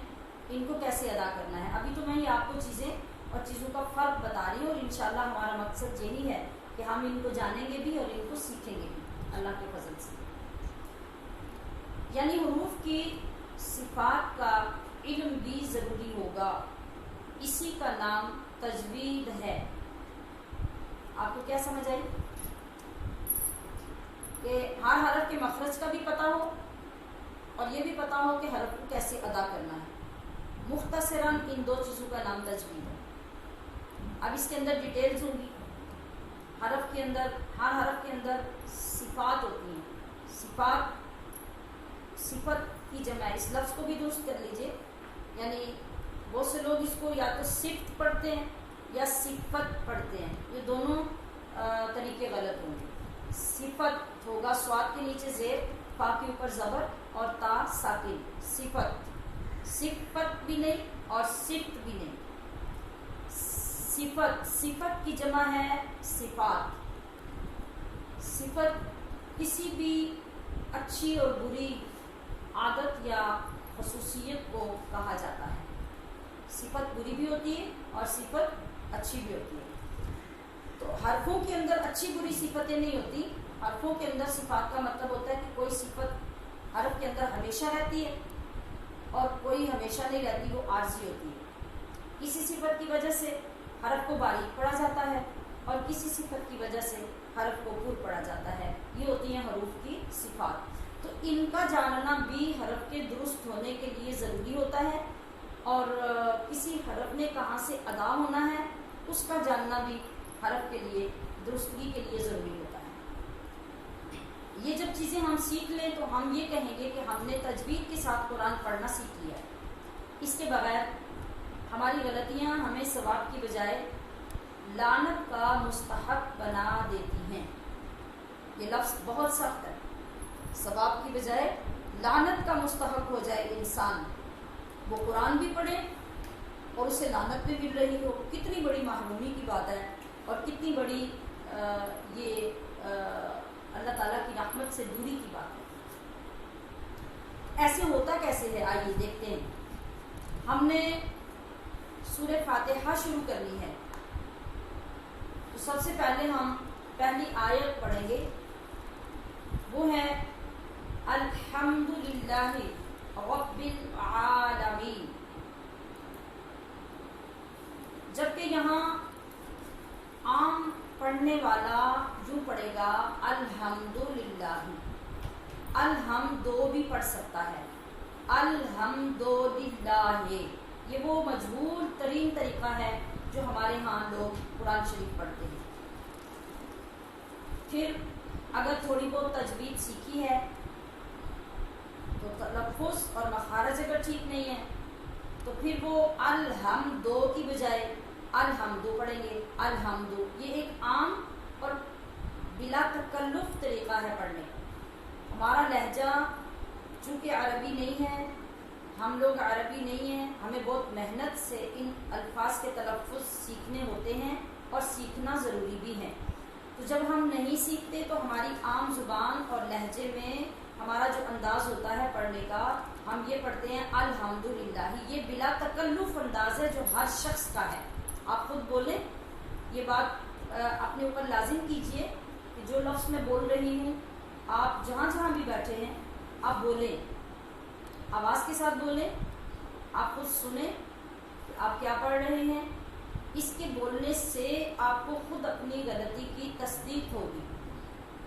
ان کو کیسے ادا کرنا ہے. ابھی تو میں یہ آپ کو چیزیں اور چیزوں کا فرق بتا رہی ہوں، اور انشاءاللہ ہمارا مقصد یہی ہے کہ ہم ان کو جانیں گے بھی اور ان کو سیکھیں گے بھی اللہ کے فضل سے. یعنی حروف کی صفات کا علم بھی ضروری ہوگا. اسی کا نام تجوید ہے. آپ کو کیا سمجھ آئی؟ کہ ہر حرف کے مخرج کا بھی پتہ ہو اور یہ بھی پتہ ہو کہ حرف کو کیسے ادا کرنا ہے. مختصراً ان 2 چیزوں کا نام تجوید ہے. اب اس کے اندر ڈیٹیلز ہوں گی. حرف کے اندر، ہر حرف کے اندر صفات ہوتی ہیں. صفات صفت کی جمع ہے. اس لفظ کو بھی درست کر لیجئے. یعنی بہت سے لوگ اس کو یا تو صفت پڑھتے ہیں یا صفت پڑھتے ہیں. یہ دونوں طریقے غلط ہوں گے. صفت ہوگا سواد کے نیچے زیر، فا کے اوپر زبر اور تا ساکن. صفت، صفت بھی نہیں اور صفت بھی نہیں. صفت، صفت کی جمع ہے صفات. صفت کسی بھی اچھی اور بری عادت یا خصوصیت کو کہا جاتا ہے. صفت بری بھی ہوتی ہے اور صفت اچھی بھی ہوتی ہے. تو حرفوں کے اندر اچھی بری صفتیں نہیں ہوتی. حرفوں کے اندر صفات کا مطلب ہوتا ہے کہ کوئی صفت حرف کے اندر ہمیشہ رہتی ہے اور کوئی ہمیشہ نہیں رہتی، وہ عارضی ہوتی ہے. کسی صفت کی وجہ سے حرف کو باریک پڑھا جاتا ہے اور کسی صفت کی وجہ سے حرف کو پر پڑھا جاتا ہے. یہ ہوتی ہیں حروف کی صفات. تو ان کا جاننا بھی حرف کے درست ہونے کے لیے ضروری ہوتا ہے، اور کسی حرف نے کہاں سے ادا ہونا ہے اس کا جاننا بھی حرف کے لیے درستگی کے لیے ضروری ہوتا ہے. یہ جب چیزیں ہم سیکھ لیں تو ہم یہ کہیں گے کہ ہم نے تجوید کے ساتھ قرآن پڑھنا سیکھ لیا ہے. اس کے بغیر ہماری غلطیاں ہمیں ثواب کی بجائے لعنت کا مستحق بنا دیتی ہیں. یہ لفظ بہت سخت ہے. ثواب کی بجائے لعنت کا مستحق ہو جائے انسان، وہ قرآن بھی پڑھے اور اسے لعنت بھی مل رہی ہو. کتنی بڑی محرومی کی بات ہے اور کتنی بڑی یہ اللہ تعالیٰ کی رحمت سے دوری کی بات ہے. ایسے ہوتا کیسے ہے، آئیے دیکھتے ہیں۔ ہم نے سورہ فاتحہ شروع کرنی ہے، تو سب سے پہلے ہم پہلی آیت پڑھیں گے، وہ ہے الحمدللہ رب العالمین۔ جبکہ یہاں عام پڑھنے والا یوں پڑھے گا الحمدللہ، الحمد بھی پڑھ سکتا ہے، الحمدللہ۔ یہ وہ مجہول ترین طریقہ ہے جو ہمارے ہاں لوگ قرآن شریف پڑھتے ہیں۔ پھر اگر تھوڑی بہت تجوید سیکھی ہے تو تلفظ اور مخارج اگر ٹھیک نہیں ہے تو پھر وہ الحمدو کی بجائے الحمدو پڑھیں گے، الحمدو۔ یہ ایک عام اور بلا تکلف طریقہ ہے پڑھنے کا۔ ہمارا لہجہ چونکہ عربی نہیں ہے، ہم لوگ عربی نہیں ہیں، ہمیں بہت محنت سے ان الفاظ کے تلفظ سیکھنے ہوتے ہیں اور سیکھنا ضروری بھی ہے۔ تو جب ہم نہیں سیکھتے تو ہماری عام زبان اور لہجے میں ہمارا جو انداز ہوتا ہے پڑھنے کا، ہم یہ پڑھتے ہیں الحمدللہ۔ یہ بلا تکلف انداز ہے جو ہر شخص کا ہے۔ آپ خود بولیں، یہ بات اپنے اوپر لازم کیجئے کہ جو لفظ میں بول رہی ہوں آپ جہاں جہاں بھی بیٹھے ہیں آپ بولیں، آواز کے ساتھ بولیں، آپ خود سنیں کہ آپ کیا پڑھ رہے ہیں۔ اس کے بولنے سے آپ کو خود اپنی غلطی کی تصدیق ہوگی۔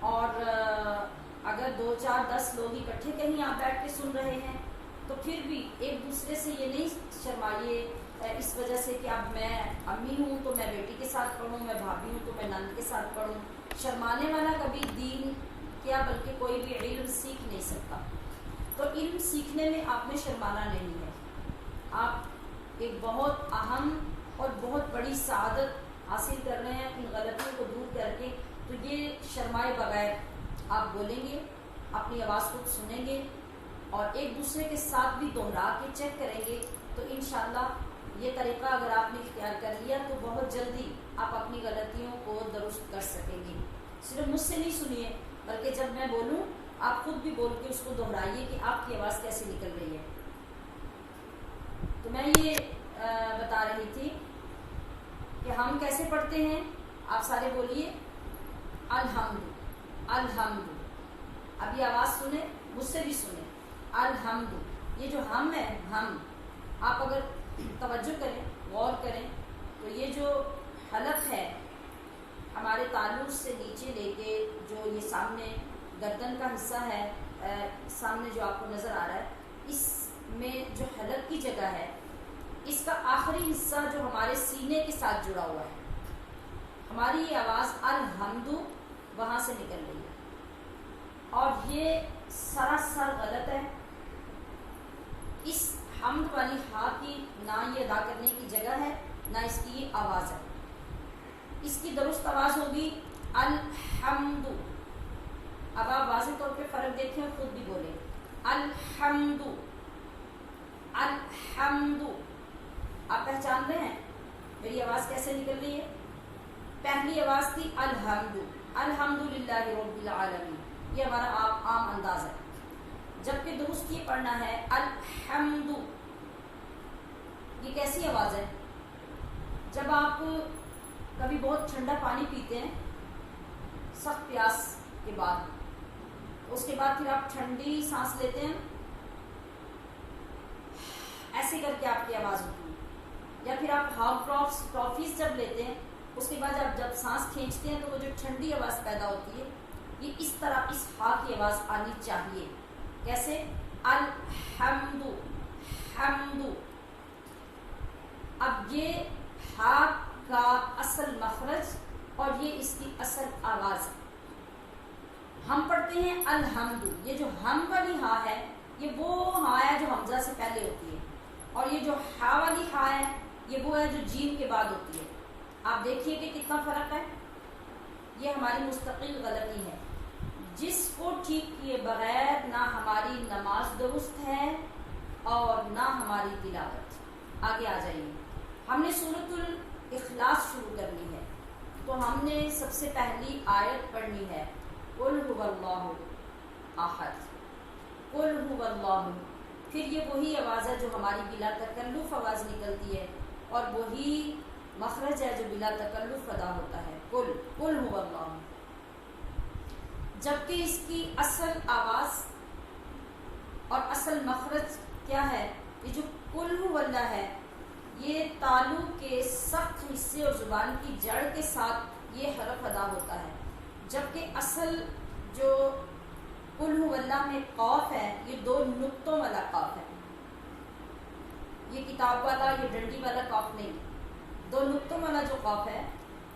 اور اگر 2 4 10 لوگ اکٹھے کہیں آپ بیٹھ کے سن رہے ہیں تو پھر بھی ایک دوسرے سے یہ نہیں شرمائیے اس وجہ سے کہ اب میں امی ہوں تو میں بیٹی کے ساتھ پڑھوں، میں بھابھی ہوں تو میں نند کے ساتھ پڑھوں۔ شرمانے والا کبھی دین کیا بلکہ کوئی بھی علم سیکھ نہیں سکتا۔ تو علم سیکھنے میں آپ میں شرمانا نہیں ہے۔ آپ ایک بہت اہم اور بہت بڑی سعادت حاصل کر رہے ہیں ان غلطیوں کو دور کر کے، تو یہ شرمائے بغیر آپ بولیں گے، اپنی آواز خود سنیں گے اور ایک دوسرے کے ساتھ بھی دہرا کے چیک کریں گے، تو انشاءاللہ یہ طریقہ اگر آپ نے اختیار کر لیا تو بہت جلدی آپ اپنی غلطیوں کو درست کر سکیں گے۔ صرف مجھ سے نہیں سنیے بلکہ جب میں بولوں آپ خود بھی بول کے اس کو دہرائیے کہ آپ کی آواز کیسے نکل رہی ہے۔ تو میں یہ بتا رہی تھی کہ ہم کیسے پڑھتے ہیں، آپ سارے بولیے الحمد، الحمد۔ اب یہ آواز سنیں، مجھ سے بھی سنیں، الحمد۔ یہ جو ہم ہے، ہم، آپ اگر توجہ کریں، غور کریں تو یہ جو حلق ہے ہمارے تعلق سے نیچے لے کے جو یہ سامنے گردن کا حصہ ہے، سامنے جو آپ کو نظر آ رہا ہے، اس میں جو حلق کی جگہ ہے، اس کا آخری حصہ جو ہمارے سینے کے ساتھ جڑا ہوا ہے، ہماری یہ آواز الحمد وہاں سے نکل رہی ہے اور یہ سراسر غلط ہے۔ اس حمد والی ہا کی نہ یہ ادا کرنے کی جگہ ہے، نہ اس کی یہ آواز ہے۔ اس کی درست آواز ہوگی الحمد۔ اب آپ واضح طور پہ فرق دیکھیں اور خود بھی بولیں الحمد، الحمد۔ آپ پہچان رہے ہیں میری آواز کیسے نکل رہی ہے؟ پہلی آواز تھی الحمد، الحمدللہ رب العالمین، یہ ہمارا عام انداز ہے۔ جبکہ درست یہ پڑھنا ہے الحمد۔ یہ کیسی آواز ہے؟ جب آپ کبھی بہت ٹھنڈا پانی پیتے ہیں سخت پیاس کے بعد، اس کے بعد پھر آپ ٹھنڈی سانس لیتے ہیں، ایسے کر کے آپ کی آواز ہوتی ہے۔ یا پھر آپ ہاف ٹافیز جب لیتے ہیں، اس کے بعد جب سانس کھینچتے ہیں تو وہ جو ٹھنڈی آواز پیدا ہوتی ہے، یہ اس طرح اس ہا کی آواز آنی چاہیے۔ کیسے؟ الحمد، حمد۔ اب یہ ہا کا اصل مخرج اور یہ اس کی اصل آواز ہے۔ ہم پڑھتے ہیں الحمد، یہ جو ہم والی ہا ہے یہ وہ ہا ہے جو حمزہ سے پہلے ہوتی ہے، اور یہ جو ہا والی ہا ہے یہ وہ ہے جو جیم کے بعد ہوتی ہے۔ آپ دیکھیے کہ کتنا فرق ہے۔ یہ ہماری مستقل غلطی ہے جس کو ٹھیک کیے بغیر نہ ہماری نماز درست ہے اور نہ ہماری تلاوت۔ آگے آ جائیے، ہم نے سورۃ الاخلاص شروع کرنی ہے تو ہم نے سب سے پہلی آیت پڑھنی ہے قل هو اللہ احد۔ قل هو اللہ، پھر یہ وہی آواز ہے جو ہماری بلا تکلف آواز نکلتی ہے، اور وہی مخرج ہے جو بلا تکلف ادا ہوتا ہے، قل هو اللہ، جبکہ اس کی اصل آواز اور اصل مخرج کیا ہے؟ یہ جو قل هو اللہ ہے، یہ تالو کے سخت حصے اور زبان کی جڑ کے ساتھ یہ حرف ادا ہوتا ہے، جبکہ اصل جو قل هو اللہ میں قاف ہے یہ 2 نقطوں والا قاف ہے، یہ کتاب والا، یہ ڈنڈی والا قاف نہیں، 2 نقطوں والا جو قاف ہے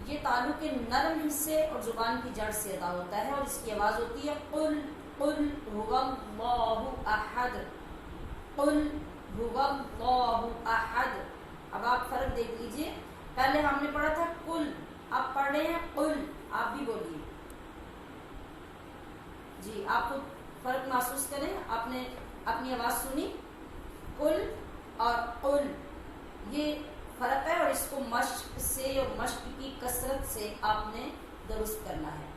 یہ تالو کے نرم حصے اور زبان کی جڑ سے ادا ہوتا ہے، اور اس کی آواز ہوتی ہے قل هو اللہ احد، قل هو اللہ احد۔ اب آپ فرق دیکھ لیجئے، پہلے ہم نے پڑھا تھا قل، آپ پڑھ رہے ہیں قل، آپ بھی بولیے جی، آپ کو فرق محسوس کریں، آپ نے اپنی آواز سنی، قل اور قل، یہ فرق ہے، اور اس کو مشق سے اور مشق کی کثرت سے آپ نے درست کرنا ہے۔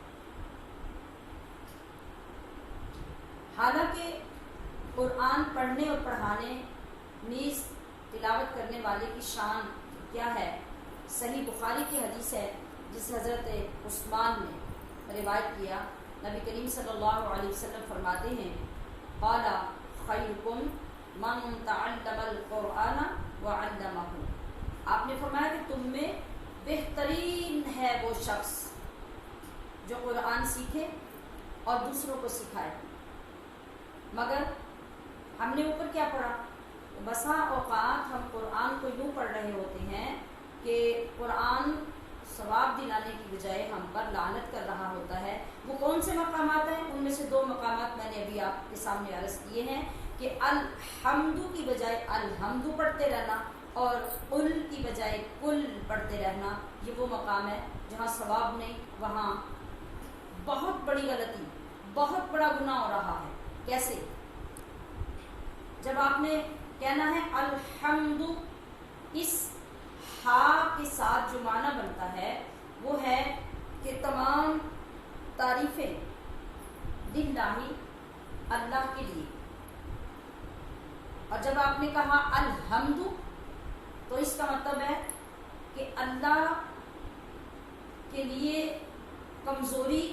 حالانکہ قرآن پڑھنے اور پڑھانے نیز تلاوت کرنے والے کی شان کیا ہے؟ صحیح بخاری کی حدیث ہے جس حضرت عثمان نے روایت کیا، نبی کریم صلی اللہ علیہ وسلم فرماتے ہیں قال خیرکم من تعلم القرآن وعلمہ، آپ نے فرمایا کہ تم میں بہترین ہے وہ شخص جو قرآن سیکھے اور دوسروں کو سکھائے۔ مگر ہم نے اوپر کیا پڑھا؟ بسا اوقات ہم قرآن کو یوں پڑھ رہے ہوتے ہیں کہ قرآن ثواب دلانے کی بجائے ہم پر لعنت کر رہا ہوتا ہے۔ وہ کون سے مقامات ہیں؟ ان میں سے 2 مقامات میں نے ابھی آپ کے سامنے عرض کیے ہیں کہ الحمد کی بجائے الحمد پڑھتے رہنا اور قل کی بجائے قل پڑھتے رہنا، یہ وہ مقام ہے جہاں ثواب نہیں، وہاں بہت بڑی غلطی، بہت بڑا گناہ ہو رہا ہے۔ کیسے؟ جب آپ نے کہنا ہے الحمد، اس ہا کے ساتھ جو معنی بنتا ہے وہ ہے کہ تمام تعریفیں للہ، اللہ کے لیے، اور جب آپ نے کہا الحمد تو اس کا مطلب ہے کہ اللہ کے لیے کمزوری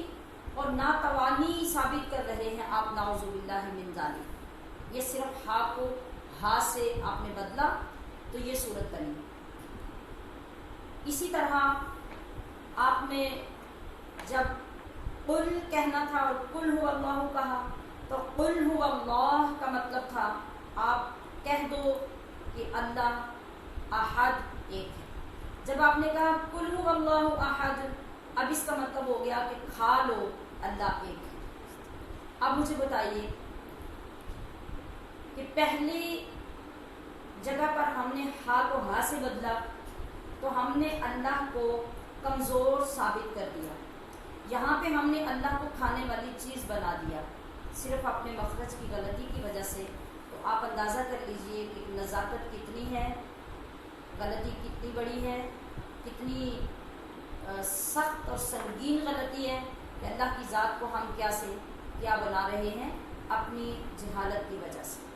اور ناتوانی ثابت کر رہے ہیں آپ، نعوذ باللہ من ذالک۔ یہ صرف ہا کو ہا سے آپ نے بدلا تو یہ صورت بنی۔ اسی طرح آپ نے جب قل کہنا تھا اور قل هو اللہ کہا تو قل هو اللہ کا مطلب تھا آپ کہہ دو کہ اللہ احد ایک ہے۔ جب آپ نے کہا قل هو اللہ احد، اب اس کا مطلب ہو گیا کہ کھا لو اللہ ایک ہے۔ اب مجھے بتائیے کہ پہلی جگہ پر ہم نے ہا کو ہا سے بدلا تو ہم نے اللہ کو کمزور ثابت کر دیا، یہاں پہ ہم نے اللہ کو کھانے والی چیز بنا دیا صرف اپنے مخرج کی غلطی کی وجہ سے۔ تو آپ اندازہ کر لیجئے کہ نزاکت کتنی ہے، غلطی کتنی بڑی ہے، کتنی سخت اور سنگین غلطی ہے کہ اللہ کی ذات کو ہم کیا سے کیا بنا رہے ہیں اپنی جہالت کی وجہ سے۔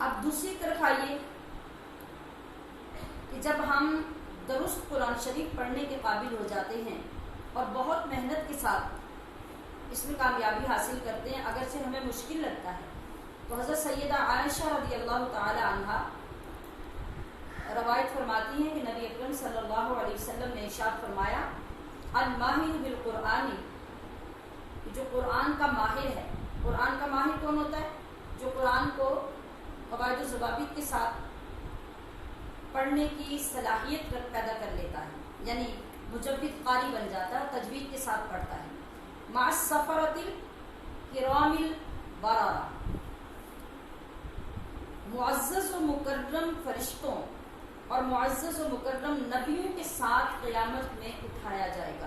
اب دوسری طرف آئیے کہ جب ہم درست قرآن شریف پڑھنے کے قابل ہو جاتے ہیں اور بہت محنت کے ساتھ اس میں کامیابی حاصل کرتے ہیں، اگرچہ ہمیں مشکل لگتا ہے، تو حضرت سیدہ عائشہ رضی اللہ تعالی عنہا روایت فرماتی ہیں کہ نبی اکرم صلی اللہ علیہ وسلم نے ارشاد فرمایا الماہر بالقرآن، جو قرآن کا ماہر ہے۔ قرآن کا ماہر کون ہوتا ہے؟ جو قرآن کو قواعد و ضوابط کے ساتھ پڑھنے کی صلاحیت پیدا کر لیتا ہے، یعنی مجوید قاری بن جاتا ہے، تجوید کے ساتھ پڑھتا ہے۔ مع السفرۃ الکرام البررہ، معزز و مکرم فرشتوں اور معزز و مکرم نبیوں کے ساتھ قیامت میں اٹھایا جائے گا۔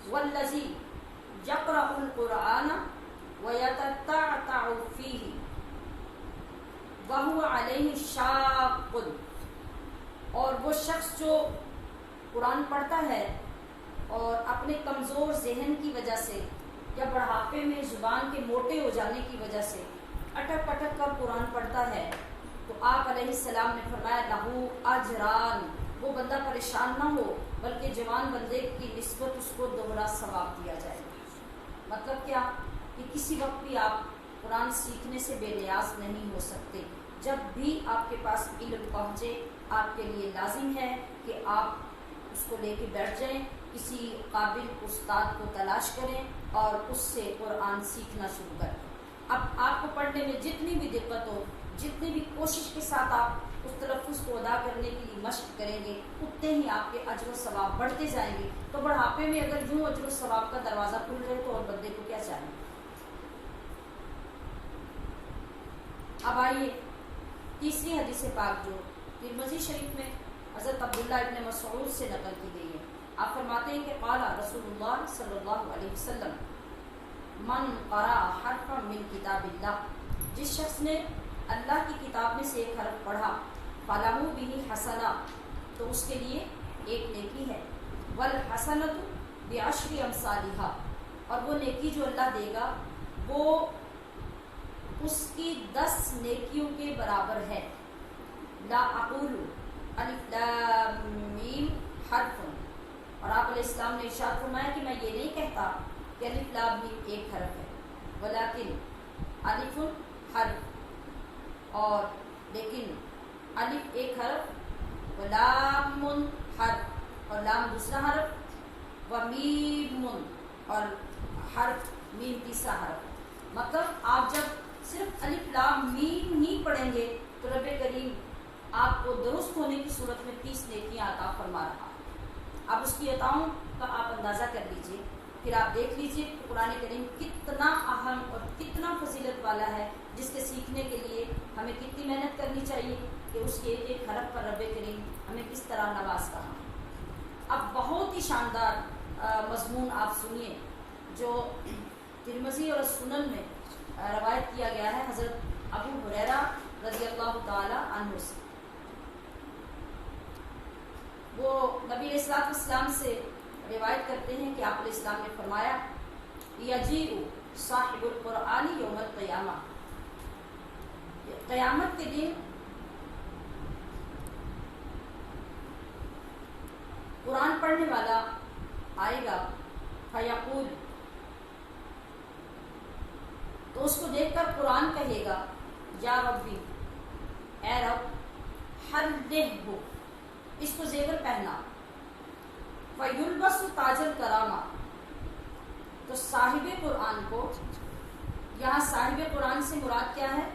والذی یقرأ القرآن ویتتعتع فیہ وہو علیہ شاق، اور وہ شخص جو قرآن پڑھتا ہے اور اپنے کمزور ذہن کی وجہ سے یا بڑھاپے میں زبان کے موٹے ہو جانے کی وجہ سے اٹک اٹک کر قرآن پڑھتا ہے تو آپ علیہ السلام نے فرمایا لہو اجران، وہ بندہ پریشان نہ ہو بلکہ جوان بندے کی نسبت اس کو دوہرا ثواب دیا جائے گا۔ مطلب کیا کہ کسی وقت بھی آپ قرآن سیکھنے سے بے نیاز نہیں ہو سکتے۔ جب بھی آپ کے پاس علم پہنچے آپ کے لیے لازم ہے کہ آپ اس کو لے کے بیٹھ جائیں، کسی قابل استاد کو تلاش کریں اور اس سے قرآن سیکھنا شروع کریں۔ اب آپ کو پڑھنے میں جتنی بھی دقت ہو، جتنی بھی کوشش کے ساتھ آپ اس تلفظ کو ادا کرنے کے لیے مشق کریں گے، اتنے ہی آپ کے اجر و ثواب بڑھتے جائیں گے۔ تو بڑھاپے میں اگر یوں اجر و ثواب کا دروازہ کھل رہے تو اور بندے کو کیا چاہیے۔ اب آئیے تیسری حدیث پاک جو ترمذی شریف میں حضرت عبداللہ ابن مسعود سے نقل کی گئی ہے۔ آپ فرماتے ہیں کہ قال رسول اللہ صلی اللہ علیہ وسلم من قرأ حرفا من کتاب اللہ، جس شخص نے اللہ کی کتاب میں سے ایک حرف پڑھا، فلہ بہ حسنہ، تو اس کے لیے ایک نیکی ہے، والحسنۃ بعشر امثالھا، اور وہ نیکی جو اللہ دے گا وہ اس کی 10 نیکیوں کے برابر ہے۔ لا اقول الف لام میم حرف، اور آپ علیہ السلام نے ارشاد فرمایا کہ میں یہ نہیں کہتا کہ الف لام میم ایک حرف ہے، ولیکن الف حرف، اور لیکن الف ایک حرف، ولام حرف، اور لام دوسرا حرف، ومیم، اور حرف میم تیسرا حرف۔ مطلب آپ جب صرف الف لام میم ہی پڑھیں گے تو رب کریم آپ کو درست ہونے کی صورت میں 30 نیکیاں عطا فرما رہا ہے۔ اب اس کی عطاؤں کا آپ اندازہ کر لیجئے، پھر آپ دیکھ لیجئے کہ قرآن کریم کتنا اہم اور کتنا فضیلت والا ہے، جس کے سیکھنے کے لیے ہمیں کتنی محنت کرنی چاہیے کہ اس کے ایک ایک حرف پر رب کریم ہمیں کس طرح نواز رہا ہے۔ اب بہت ہی شاندار مضمون آپ سنیے جو ترمذی اور سنن میں روایت کیا گیا ہے حضرت ابو ہریرہ رضی اللہ تعالی عنہ سے۔ وہ نبی علیہ الصلوۃ والسلام سے روایت کرتے ہیں کہ آپ علیہ السلام نے فرمایا یجیء صاحب القرآن یوم القیامہ، قیامت کے دن قرآن پڑھنے والا آئے گا، فیقول، تو اس کو دیکھ کر قرآن کہے گا یا ربی، اے رب، حرہ ہو، اس کو زیور پہنا، فیلبس تاج الکرامہ، تو صاحب قرآن کو، یہاں صاحب قرآن سے مراد کیا ہے؟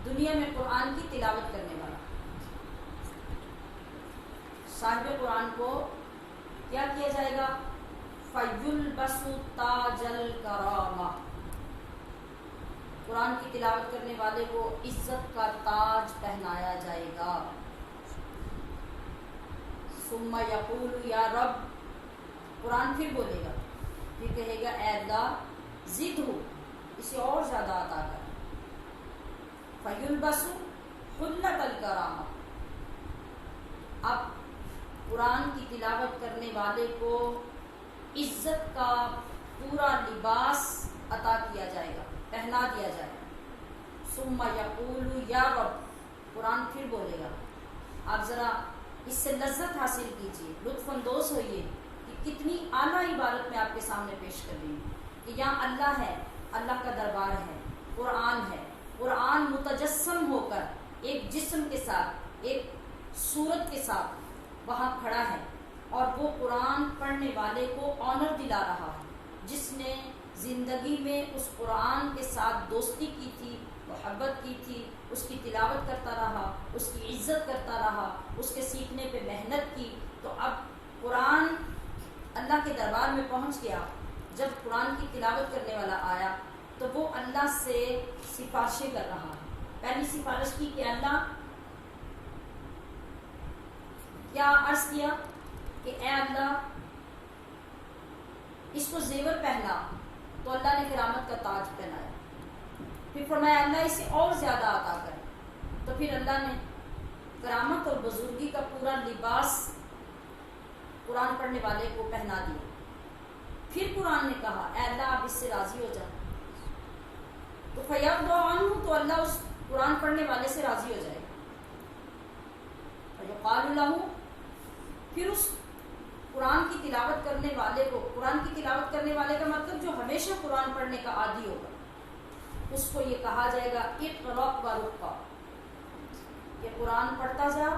دنیا میں قرآن کی تلاوت کرنے والا۔ صاحب قرآن کو کیا کیا جائے گا؟ فیلبس تاج الکرامہ، قرآن کی تلاوت کرنے والے کو عزت کا تاج پہنایا جائے گا۔ ثم یقول یا رب، قرآن پھر بولے گا، پھر کہے گا اے اللہ زد ہو، اسے اور زیادہ عطا کر، فیلبس حلۃ الکرامہ، اب قرآن کی تلاوت کرنے والے کو عزت کا پورا لباس عطا کیا جائے گا، پہنا دیا جائے گا۔ ثم یقول یا رب، قرآن پھر بولے گا۔ آپ ذرا اس سے لذت حاصل کیجیے، لطف اندوز ہوئیے کہ کتنی اعلیٰ عبارت میں آپ کے سامنے پیش کر رہی ہوں کہ یہاں اللہ ہے، اللہ کا دربار ہے، قرآن ہے، قرآن متجسم ہو کر ایک جسم کے ساتھ، ایک صورت کے ساتھ وہاں کھڑا ہے، اور وہ قرآن پڑھنے والے کو آنر دلا رہا ہے، جس نے زندگی میں اس قرآن کے ساتھ دوستی کی تھی، محبت کی تھی، اس کی تلاوت کرتا رہا، اس کی عزت کرتا رہا، اس کے سیکھنے پہ محنت کی، تو اب قرآن اللہ کے دربار میں پہنچ گیا۔ جب قرآن کی تلاوت کرنے والا آیا تو وہ اللہ سے سفارشیں کر رہا ہے۔ پہلی سفارش کی کہ اللہ، کیا عرض کیا کہ اے اللہ اس کو زیور پہنا، تو اللہ نے کرامت کا تاج پہنایا۔ پھر فرمایا اللہ اسے اور زیادہ عطا کر، تو پھر اللہ نے کرامت اور بزرگی کا پورا لباس قرآن پڑھنے والے کو پہنا دیا۔ پھر قرآن نے کہا اے اللہ آپ اس سے راضی ہو جا، تو فیرضى عنہ، تو اللہ اس قرآن پڑھنے والے سے راضی ہو جائے گا. فیقال لہ، پھر اس قرآن کی تلاوت کرنے والے کو، قرآن کی تلاوت کرنے والے کا مطلب جو ہمیشہ قرآن پڑھنے کا عادی ہوگا، اس کو یہ کہا جائے گا اقرأ ورقا، کہ قرآن پڑھتا جا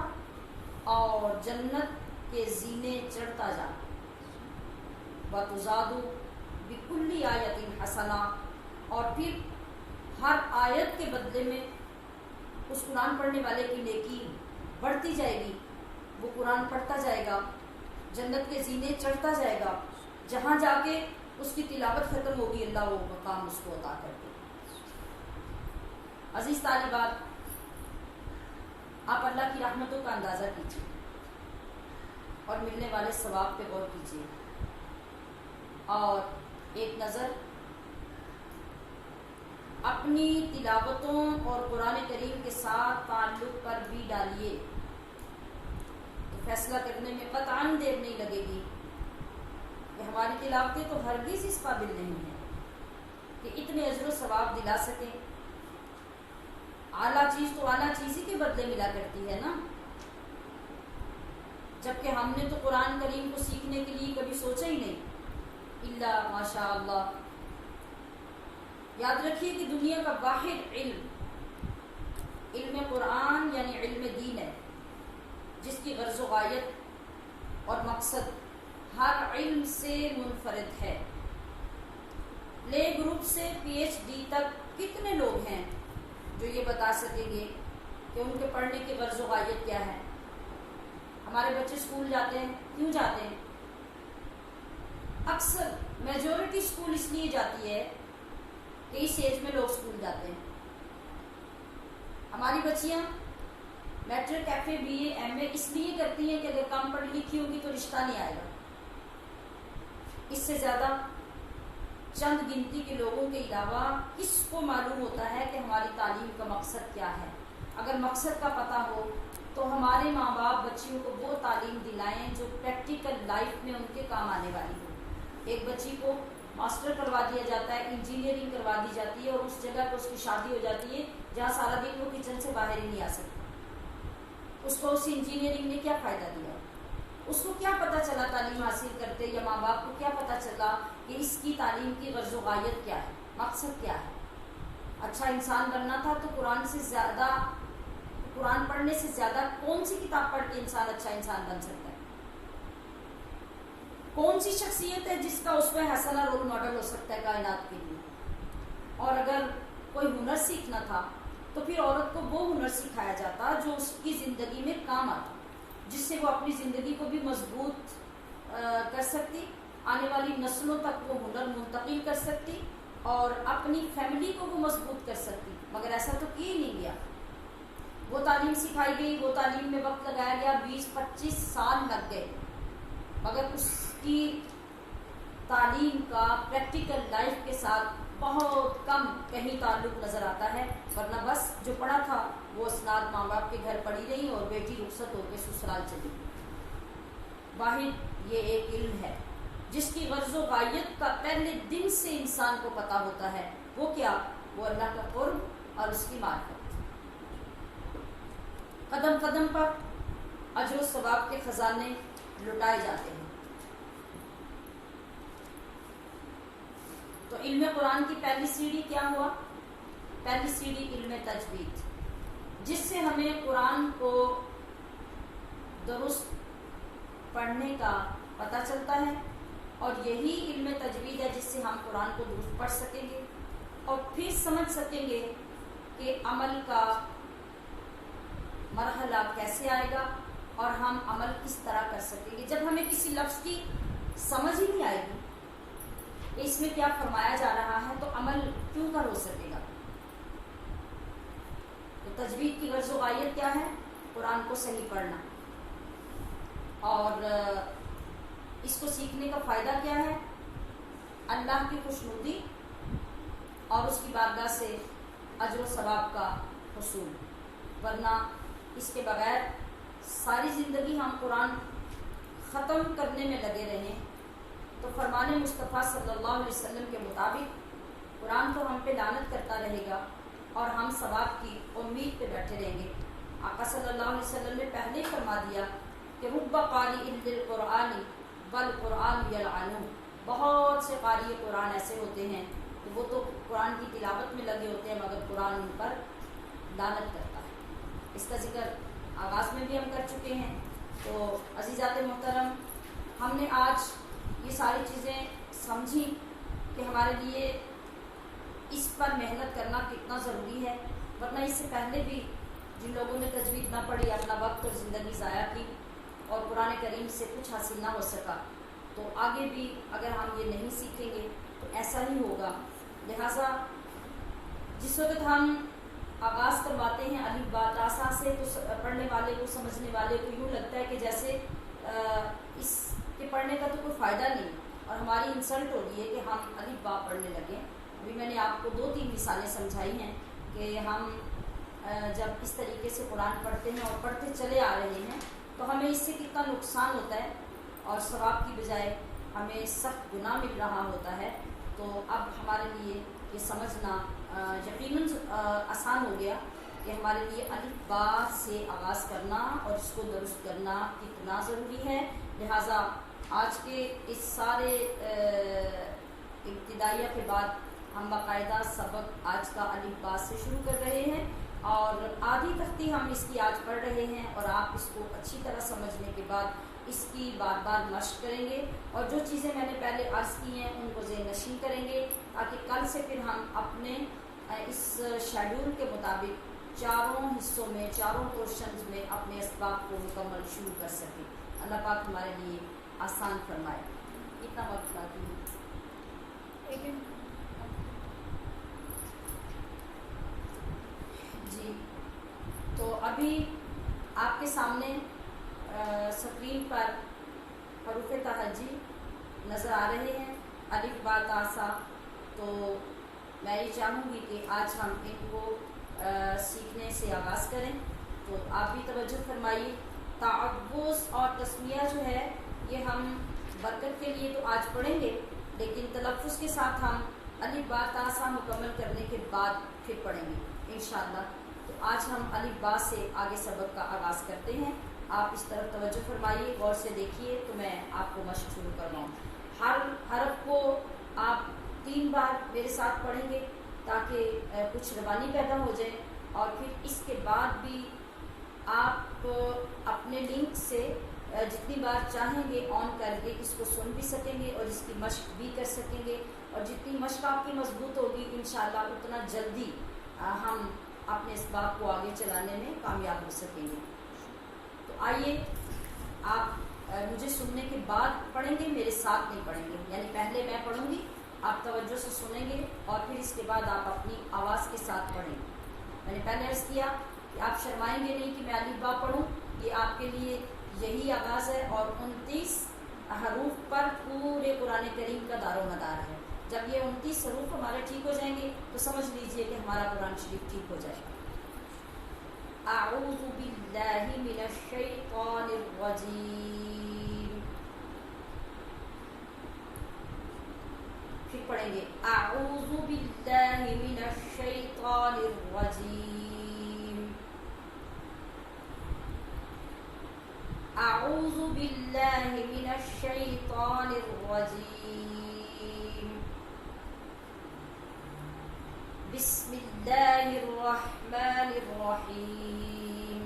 اور جنت کے زینے چڑھتا جا. وَتُزَادُ بِكُلِّ آیَةٍ حَسَنَةٍ، اور پھر ہر آیت کے بدلے میں اس قرآن پڑھنے والے کی نیکی بڑھتی جائے گی. وہ قرآن پڑھتا جائے گا، جنت کے زینے چڑھتا جائے گا، جہاں جا کے اس کی تلاوت ختم ہوگی اللہ وہ مقام اس کو عطا کر دے. عزیز طالبات، آپ اللہ کی رحمتوں کا اندازہ کیجیے اور ملنے والے ثواب پہ غور کیجیے، اور ایک نظر اپنی تلاوتوں اور قرآن کریم کے ساتھ تعلق پر بھی ڈالیے، تو فیصلہ کرنے میں قطعاً دیر نہیں لگے گی کہ ہماری تلاوتیں تو ہرگز اس قابل نہیں ہیں کہ اتنے اجر و ثواب دلا سکیں. اعلیٰ چیز تو اعلیٰ چیز ہی کے بدلے ملا کرتی ہے نا، جبکہ ہم نے تو قرآن کریم کو سیکھنے کے لیے کبھی سوچا ہی نہیں، الا ماشاء اللہ. یاد رکھیے کہ دنیا کا واحد علم قرآن یعنی علم دین ہے، جس کی غرض و غایت اور مقصد ہر علم سے منفرد ہے. لے گروپ سے پی ایچ ڈی تک کتنے لوگ ہیں جو یہ بتا سکیں گے کہ ان کے پڑھنے کی غرض و غایت کیا ہے؟ ہمارے بچے اسکول جاتے ہیں، کیوں جاتے ہیں؟ اکثر میجورٹی اسکول اس لیے جاتی ہے کہ اس ایج میں لوگ اسکول جاتے ہیں. ہماری بچیاں matric F A B A M A اس لیے کرتی ہیں کہ اگر کم پڑھی لکھی ہوگی تو رشتہ نہیں آئے گا. اس سے زیادہ چند گنتی کے لوگوں کے علاوہ کس کو معلوم ہوتا ہے کہ ہماری تعلیم کا مقصد کیا ہے؟ اگر مقصد کا پتہ ہو تو ہمارے ماں باپ بچیوں کو وہ تعلیم دلائیں جو پریکٹیکل لائف میں ان کے کام آنے والی ہو. ایک بچی کو ماسٹر کروا دیا جاتا ہے، انجینئرنگ کروا دی جاتی ہے، اور اس جگہ پر اس کی شادی ہو جاتی ہے جہاں سارا دن وہ کچن سے باہر ہی نہیں آ سکتا. اس کو اس انجینئرنگ نے کیا فائدہ دیا؟ اس کو کیا پتہ چلا تعلیم حاصل کرتے، یا ماں باپ کو کیا پتہ چلا کہ اس کی تعلیم کی غرض و غایت کیا ہے، مقصد کیا ہے؟ اچھا انسان بننا تھا تو قرآن پڑھنے سے زیادہ کون سی کتاب پڑھ کے انسان اچھا انسان بن سکتا ہے؟ کون سی شخصیت ہے جس کا اس میں حسنہ رول ماڈل ہو سکتا ہے کائنات کے لیے؟ اور اگر کوئی ہنر سیکھنا تھا تو پھر عورت کو وہ ہنر سکھایا جاتا جو اس کی زندگی میں کام آتا، جس سے وہ اپنی زندگی کو بھی مضبوط کر سکتی، آنے والی نسلوں تک وہ ہنر منتقل کر سکتی، اور اپنی فیملی کو وہ مضبوط کر سکتی. مگر ایسا تو کیا ہی نہیں گیا. وہ تعلیم سکھائی گئی، وہ تعلیم میں وقت لگایا گیا، 20-25 سال لگ گئے، مگر اس کی تعلیم کا پریکٹیکل لائف کے ساتھ بہت کم کہیں تعلق نظر آتا ہے. ورنہ بس جو پڑھا تھا وہ اسناد ماں باپ کے گھر پڑھی رہی اور بیٹی رخصت ہو کے سسرال چلی. واحد یہ ایک علم ہے جس کی غرض و غایت کا پہلے دن سے انسان کو پتہ ہوتا ہے. وہ کیا؟ وہ اللہ کا قرب اور اس کی معرفت. قدم قدم پر اجر و ثواب کے خزانے لٹائے جاتے ہیں. تو علم قرآن کی پہلی سیڑھی کیا ہوا؟ پہلی سیڑھی علم تجوید، جس سے ہمیں قرآن کو درست پڑھنے کا پتہ چلتا ہے، اور یہی علم تجوید ہے جس سے ہم قرآن کو درست پڑھ سکیں گے اور پھر سمجھ سکیں گے کہ عمل کا مرحلہ کیسے آئے گا اور ہم عمل کس طرح کر سکیں گے. جب ہمیں کسی لفظ کی سمجھ ہی نہیں آئے گی کہ اس میں کیا فرمایا جا رہا ہے تو عمل کیوں کر ہو سکے گا؟ تو تجوید کی غرض و غایت کیا ہے؟ قرآن کو صحیح پڑھنا. اور اس کو سیکھنے کا فائدہ کیا ہے؟ اللہ کی خوشنودی اور اس کی بارگاہ سے اجر و ثواب کا حصول. ورنہ اس کے بغیر ساری زندگی ہم قرآن ختم کرنے میں لگے رہیں تو فرمان مصطفیٰ صلی اللہ علیہ وسلم کے مطابق قرآن تو ہم پہ لعنت کرتا رہے گا اور ہم ثواب کی امید پہ بیٹھے رہیں گے۔ آقا صلی اللہ علیہ وسلم نے پہلے ہی فرما دیا کہ رب قاری للقرآن والقرآن یلعنہ، بہت سے قاری قرآن ایسے ہوتے ہیں کہ وہ تو قرآن کی تلاوت میں لگے ہوتے ہیں مگر قرآن ان پر لعنت کرتا ہے۔ اس کا ذکر آغاز میں بھی ہم کر چکے ہیں۔ تو عزیزات محترم، ہم نے آج یہ ساری چیزیں سمجھی کہ ہمارے لیے اس پر محنت کرنا کتنا ضروری ہے، ورنہ اس سے پہلے بھی جن لوگوں نے تجوید نہ پڑھی، اپنا وقت اور زندگی ضائع کی اور قرآن کریم سے کچھ حاصل نہ ہو سکا، تو آگے بھی اگر ہم یہ نہیں سیکھیں گے تو ایسا ہی ہوگا۔ لہٰذا جس وقت ہم آغاز کرواتے ہیں الف با تا سا سے، تو پڑھنے والے کو، سمجھنے والے کو یوں لگتا ہے کہ جیسے اس کے پڑھنے کا تو کوئی فائدہ نہیں، اور ہماری انسلٹ ہو رہی ہے کہ ہم الف با پڑھنے لگیں۔ ابھی میں نے آپ کو 2-3 مثالیں سمجھائی ہیں کہ ہم جب اس طریقے سے قرآن پڑھتے ہیں اور پڑھتے چلے آ رہے ہیں تو ہمیں اس سے کتنا نقصان ہوتا ہے اور ثواب کی بجائے ہمیں سخت گناہ مل رہا ہوتا ہے۔ تو اب ہمارے لیے یہ سمجھنا یقیناً آسان ہو گیا کہ ہمارے لیے الف با سے آغاز کرنا اور اس کو درست کرنا کتنا ضروری ہے۔ لہٰذا آج کے اس سارے ابتدائیہ کے بعد ہم باقاعدہ سبق آج کا الف با سے شروع کر رہے ہیں، اور آدھی تختی ہم اس کی آج پڑھ رہے ہیں، اور آپ اس کو اچھی طرح سمجھنے کے بعد اس کی بار بار مشق کریں گے، اور جو چیزیں میں نے پہلے عرض کی ہیں ان کو ذہن نشین کریں گے، تاکہ کل سے پھر ہم اپنے اس شیڈول کے مطابق چاروں حصوں میں، چاروں پورشنز میں اپنے اسباق کو مکمل شروع کر سکیں۔ اللہ پاک ہمارے لیے آسان فرمائے۔ کتنا وقت باقی ہے؟ جی، تو ابھی آپ کے سامنے اسکرین پر حروف تہجی نظر آ رہے ہیں، الف با تا سا۔ تو میں یہ چاہوں گی کہ آج ہم ان کو سیکھنے سے آغاز کریں، تو آپ بھی توجہ فرمائیے۔ تعوذ اور تسمیہ جو ہے یہ ہم برکت کے لیے تو آج پڑھیں گے، لیکن تلفظ کے ساتھ ہم الف با تا سا مکمل کرنے کے بعد پھر پڑھیں گے انشاءاللہ۔ تو آج ہم الف با سے آگے سبق کا آغاز کرتے ہیں۔ آپ اس طرف توجہ فرمائیے، غور سے دیکھیے، تو میں آپ کو مشق شروع کرواؤں۔ ہر حرف کو آپ 3 بار میرے ساتھ پڑھیں گے تاکہ کچھ روانی پیدا ہو جائے، اور پھر اس کے بعد بھی آپ اپنے لنک سے جتنی بار چاہیں گے آن کر کے اس کو سن بھی سکیں گے اور اس کی مشق بھی کر سکیں گے، اور جتنی مشق آپ کی مضبوط ہوگی انشاءاللہ اتنا جلدی ہم اپنے اسباق کو آگے چلانے میں کامیاب ہو سکیں گے۔ تو آئیے، آپ مجھے سننے کے بعد پڑھیں گے، میرے ساتھ نہیں پڑھیں گے، یعنی پہلے میں پڑھوں گی، آپ توجہ سے سنیں گے، اور پھر اس کے بعد آپ اپنی آواز کے ساتھ پڑھیں گے۔ میں نے پہلے عرض کیا کہ آپ شرمائیں گے نہیں کہ میں الف با پڑھوں، یہ آپ کے لیے یہی آغاز ہے، اور 29 حروف پر پورے قرآن کریم کا دار و مدار ہے۔ جب یہ 29 حروف ہمارے ٹھیک ہو جائیں گے تو سمجھ لیجئے کہ ہمارا قرآن شریف ٹھیک ہو جائے گا۔ اعوذ باللہ من الشیطان الرجیم، پھر پڑھیں گے اعوذ باللہ من الشیطان الرجیم، اعوذ باللہ من الشیطان الرجیم، بسم اللہ الرحمن الرحیم۔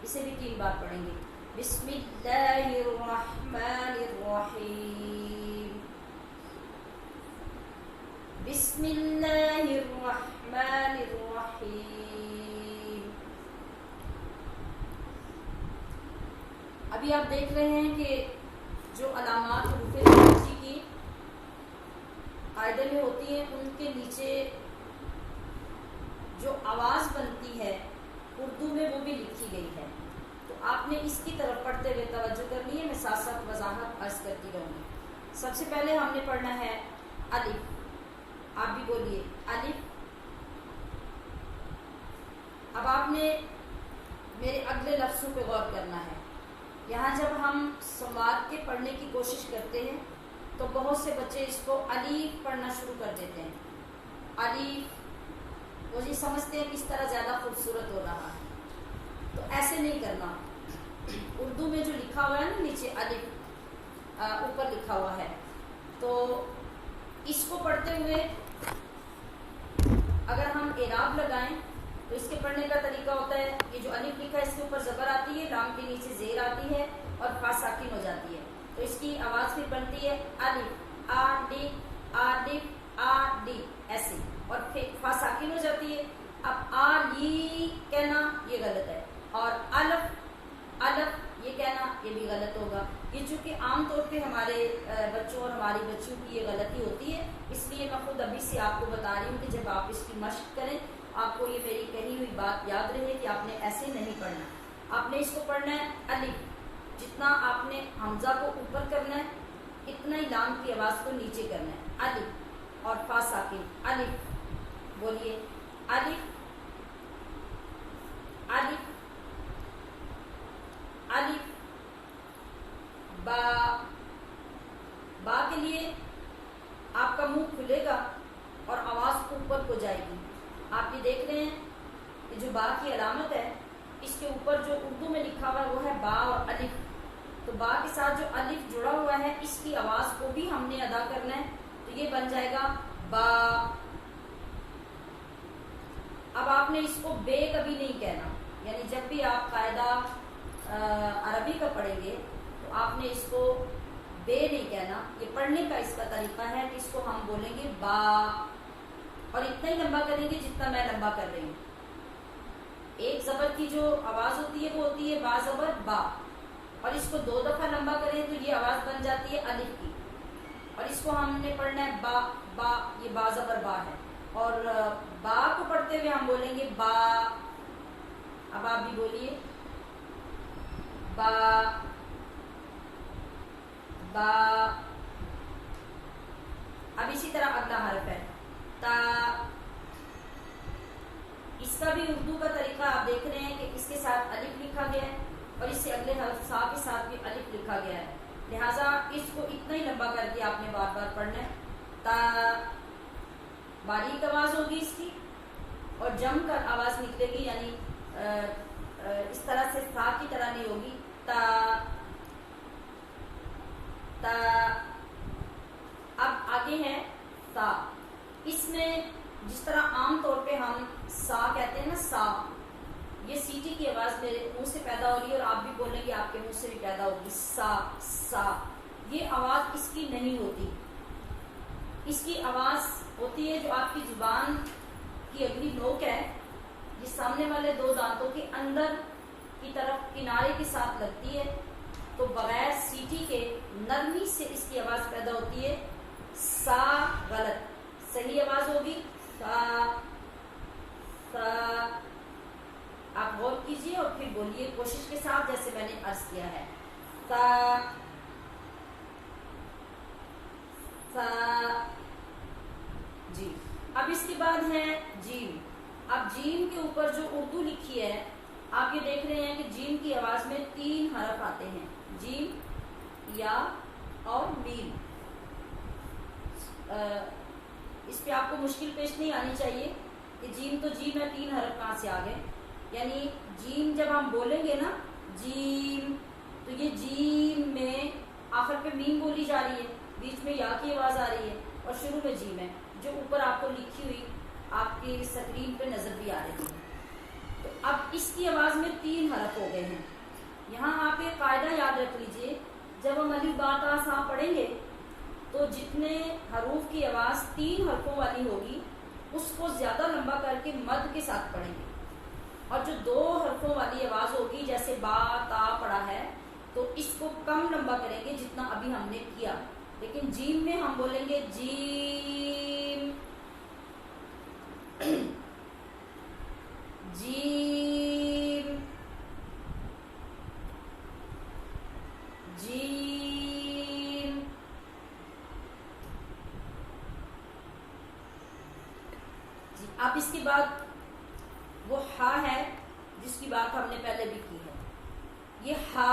اسے بھی 3 بار پڑھیں گے، بسم اللہ الرحمن الرحیم، بسم اللہ الرحمن الرحیم۔ ابھی آپ دیکھ رہے ہیں کہ جو علامات حروف تہجی کی قاعدے میں ہوتی ہیں ان کے نیچے جو آواز بنتی ہے اردو میں وہ بھی لکھی گئی ہے، تو آپ نے اس کی طرف پڑھتے ہوئے توجہ کرنی ہے، میں ساتھ ساتھ وضاحت عرض کرتی رہوں گی۔ سب سے پہلے ہم نے پڑھنا ہے الف، آپ بھی بولیے الف۔ اب آپ نے میرے اگلے لفظوں پہ غور کرنا ہے، یہاں جب ہم سواد کے پڑھنے کی کوشش کرتے ہیں تو بہت سے بچے اس کو الف پڑھنا شروع کر دیتے ہیں. الف وہ جی سمجھتے ہیں کس طرح زیادہ خوبصورت ہو رہا ہے. تو ایسے نہیں کرنا. اردو میں جو لکھا ہوا ہے نا نیچے الف اوپر لکھا ہوا ہے، تو اس کو پڑھتے ہوئے اگر ہم اعراب لگائیں تو اس کے پڑھنے کا طریقہ ہوتا ہے، یہ جو الف لکھا ہے اس کے اوپر زبر آتی ہے، لام کے نیچے زیر آتی ہے اور فا ساکن ہو جاتی ہے. تو اس کی آواز پھر بنتی ہے الف آ ڈی آ ڈی آ ڈی ایسے، اور پھر فا ساکن ہو جاتی ہے. اب آ لی کہنا یہ غلط ہے، اور الف الف یہ کہنا یہ بھی غلط ہوگا. یہ چونکہ عام طور پہ ہمارے بچوں اور ہماری بچیوں کی یہ غلطی ہوتی ہے، اس لیے میں خود ابھی سے آپ کو بتا رہی ہوں کہ جب آپ اس کی مشق کریں آپ کو یہ میری کہی ہوئی بات یاد رہے کہ آپ نے ایسے نہیں پڑھنا. آپ نے اس کو پڑھنا ہے الف، جتنا آپ نے حمزہ کو اوپر کرنا ہے اتنا ہی لام کی آواز کو نیچے کرنا ہے. الف اور فا ساکن. الف بولیے الف الف الف. با با کے لیے آپ کا منہ کھلے گا اور آواز اوپر کو جائے گی. آپ یہ دیکھ رہے ہیں کہ جو با کی علامت ہے اس کے اوپر جو اردو میں لکھا ہوا ہے وہ ہے با اور الف. تو با کے ساتھ جو الف جڑا ہوا ہے اس کی آواز کو بھی ہم نے ادا کرنا ہے، تو یہ بن جائے گا با. اب آپ نے اس کو بے کبھی نہیں کہنا، یعنی جب بھی آپ قاعدہ عربی کا پڑھیں گے تو آپ نے اس کو بے نہیں کہنا. یہ پڑھنے کا اس کا طریقہ ہے کہ اس کو ہم بولیں گے با، اور اتنا ہی لمبا کریں گے جتنا میں لمبا کر رہی ہوں. ایک زبر کی جو آواز ہوتی ہے وہ ہوتی ہے با زبر با، اور اس کو 2 دفعہ لمبا کریں تو یہ آواز بن جاتی ہے الف کی. اور اس کو ہم نے پڑھنا ہے با با، یہ با زبر با ہے. اور با کو پڑھتے ہوئے ہم بولیں گے با. اب آپ بھی بولیے با با. اب اسی طرح اگلا حرف ہے تا. اس کا بھی اردو کا طریقہ آپ دیکھ رہے ہیں کہ اس کے ساتھ الف لکھا گیا ہے اور اس سے اگلے حرف سا کے ساتھ بھی الف لکھا گیا ہے، لہٰذا اس کو اتنا ہی لمبا کر کے آپ نے بار بار پڑھنا ہے. تا باریک آواز ہوگی اس کی اور جم کر آواز نکلے گی، یعنی اس طرح سے سا کی طرح نہیں ہوگی. تا تا. اب آگے ہے سا. اس میں جس طرح عام طور پہ ہم سا کہتے ہیں نا، سا، یہ سیٹی کی آواز میرے منہ سے پیدا ہو رہی ہے اور آپ بھی بولیں گے آپ کے منہ سے بھی پیدا ہوگی سا سا. یہ آواز اس کی نہیں ہوتی. اس کی آواز ہوتی ہے جو آپ کی زبان کی اگلی نوک ہے، یہ سامنے والے 2 دانتوں کے اندر کی طرف کنارے کے ساتھ لگتی ہے، تو بغیر سیٹی کے نرمی سے اس کی آواز پیدا ہوتی ہے. سا غلط، صحیح آواز ہوگی سا سا. آپ غور کیجئے اور پھر بولیے کوشش کے ساتھ جیسے میں نے عرض کیا ہے. سا سا. جی. اب اس کے بعد ہے جیم. اب جیم کے اوپر جو اردو لکھی ہے آپ یہ دیکھ رہے ہیں کہ جیم کی آواز میں 3 حرف آتے ہیں، جیم، یا اور میم. اس پہ آپ کو مشکل پیش نہیں آنی چاہیے کہ جیم تو جیم ہے، 3 حرف کہاں سے آ گئے. یعنی جیم جب ہم بولیں گے نا جیم، تو یہ جیم میں آخر پہ میم بولی جا رہی ہے، بیچ میں یا کی آواز آ رہی ہے اور شروع میں جیم ہے، جو اوپر آپ کو لکھی ہوئی آپ کی اسکرین پہ نظر بھی آ رہی ہے. تو اب اس کی آواز میں 3 حرف ہو گئے ہیں. یہاں آپ ایک قاعدہ یاد رکھ لیجئے، جب ہم الف با تا سا پڑھیں گے تو جتنے حروف کی آواز 3 حرفوں والی ہوگی اس کو زیادہ لمبا کر کے مد کے ساتھ پڑھیں گے، اور جو 2 حرفوں والی آواز ہوگی جیسے با تا پڑھا ہے تو اس کو کم لمبا کریں گے جتنا ابھی ہم نے کیا. لیکن جیم میں ہم بولیں گے جیم جیم جیم. جی. اب اس کے بعد وہ ہا ہے جس کی بات ہم نے پہلے بھی کی ہے. یہ ہا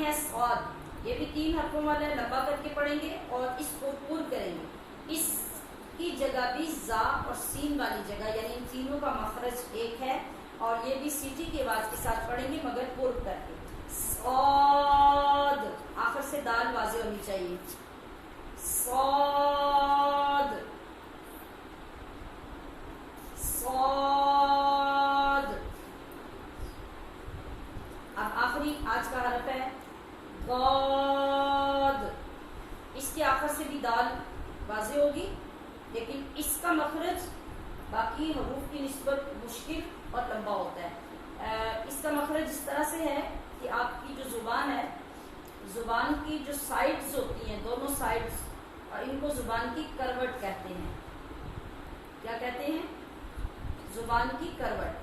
میں ہے صاد، یہ بھی 3 حرفوں والا ہے، لمبا کر کے پڑھیں گے اور اس کو پر کریں گے۔ اس کی جگہ بھی زا اور سین والی جگہ، یعنی ان تینوں کا مخرج ایک ہے، اور یہ بھی سیٹی کی آواز کے ساتھ پڑھیں گے مگر پر کر کے۔ صاد، آخر سے دال واضح ہونی چاہیے، صاد صاد۔ اب آخری آج کا حرف ہے ضاد، اس کے آخر سے بھی دال واضح ہوگی، لیکن اس کا مخرج باقی حروف کی نسبت مشکل اور لمبا ہوتا ہے۔ اس کا مخرج اس طرح سے ہے کہ آپ کی جو زبان ہے، زبان کی جو سائڈز ہوتی ہیں، دونوں سائڈز، ان کو زبان کی کروٹ کہتے ہیں۔ کیا کہتے ہیں؟ زبان کی کروٹ۔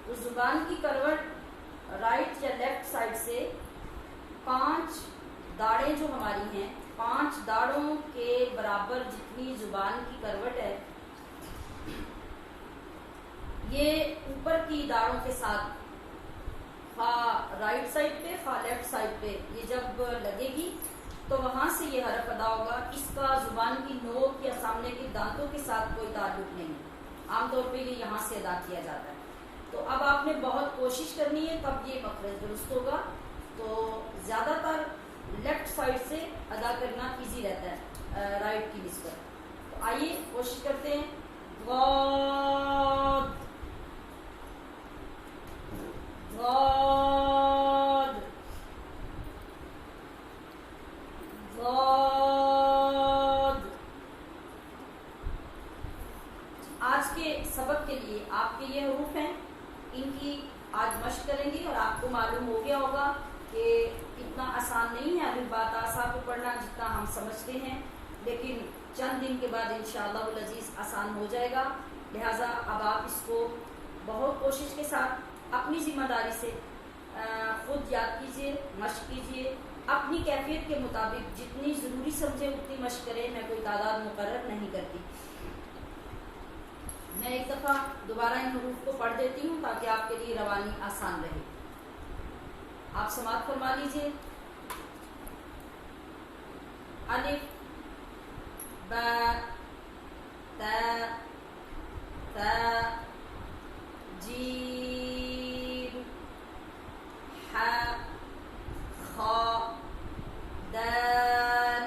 تو زبان کی کروٹ رائٹ یا لیفٹ سائڈ سے 5 داڑیں جو ہماری ہیں، 5 داڑوں کے برابر جتنی زبان کی کروٹ ہے، یہ اوپر کی داڑوں کے ساتھ خواہ رائٹ سائڈ پہ خواہ لیفٹ سائڈ پہ یہ جب لگے گی تو وہاں سے یہ حرف ادا ہوگا۔ اس کا زبان کی نوک یا سامنے کے دانتوں کے ساتھ کوئی تعلق نہیں، عام طور پہ یہ یہاں سے ادا کیا جاتا ہے۔ تو اب آپ نے بہت کوشش کرنی ہے تب یہ مخرج درست ہوگا، تو زیادہ تر لیفٹ سائڈ سے ادا کرنا ایزی رہتا ہے رائٹ کی نسبت۔ تو آئیے کوشش کرتے ہیں۔ ضاد ضاد ضاد۔ آج کے سبق کے لیے آپ کے یہ حروف ہیں، ان کی آج مشق کریں گے، اور آپ کو معلوم ہو گیا ہوگا کہ اتنا آسان نہیں ہے الف با تا سا کو پڑھنا جتنا ہم سمجھتے ہیں، لیکن چند دن کے بعد انشاءاللہ العزیز آسان ہو جائے گا۔ لہٰذا اب آپ اس کو بہت کوشش کے ساتھ اپنی ذمہ داری سے خود یاد کیجئے، مشق کیجئے، اپنی کیفیت کے مطابق جتنی ضروری سمجھے اتنی مشق کریں، میں کوئی تعداد مقرر نہیں کرتی۔ میں ایک دفعہ دوبارہ ان حروف کو پڑھ دیتی ہوں تاکہ آپ کے لیے روانی آسان رہے۔ آپ سماعت فرما لیجئے۔ الف با تا تا جیم ح خا دال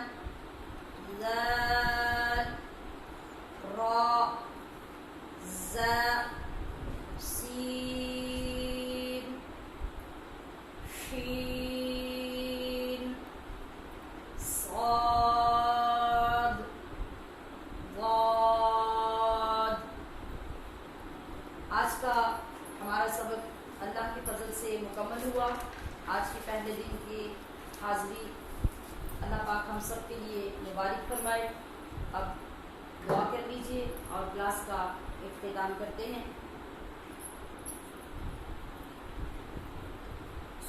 ذال را ز سین شین صاد ضاد۔ آج کا ہمارا سبق اللہ کے فضل سے مکمل ہوا۔ آج کے پہلے دن کی حاضری اللہ پاک ہم سب کے لیے مبارک فرمائے۔ اب دعا کر لیجئے اور کلاس کا اختتام کرتے ہیں۔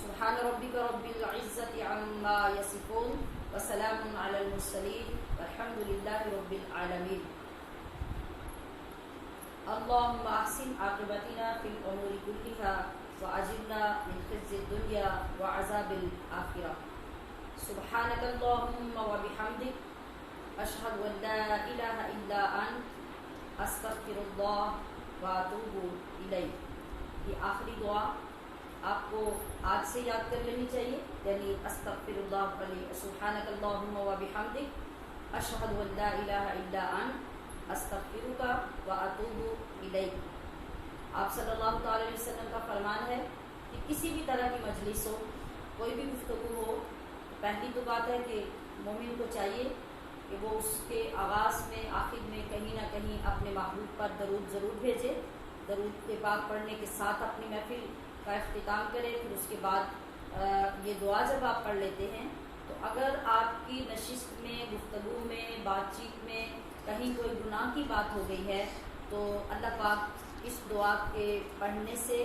سبحان ربک رب العزت عما یصفون وسلام علی المرسلین والحمد للہ رب العالمین۔ اللهم احسن عاقبتنا في الامور كلها واجرنا من خزي الدنيا وعذاب الاخره۔ سبحانك اللهم وبحمدك اشهد ان لا اله الا انت استغفر الله واتوب الیہ۔ یہ آخری دعا آپ کو آج سے یاد کر لینی چاہیے، یعنی استغفر اللہ علیہ سبحانک اللہم وبحمدک اشہد ان لا الہ الا انت استغفرک واتوب الیک۔ آپ صلی اللہ تعالی علیہ وسلم کا فرمان ہے کہ کسی بھی طرح کی مجلس ہو، کوئی بھی گفتگو ہو، پہلی تو بات ہے کہ مومن کو چاہیے کہ وہ اس کے آغاز میں آخر میں کہیں نہ کہیں اپنے محبوب پر درود ضرور بھیجے، درود کے پاک پڑھنے کے ساتھ اپنی محفل کا اختتام کرے۔ پھر اس کے بعد یہ دعا جب آپ پڑھ لیتے ہیں تو اگر آپ کی نشست میں، گفتگو میں، بات چیت میں کہیں کوئی گناہ کی بات ہو گئی ہے تو اللہ پاک اس دعا کے پڑھنے سے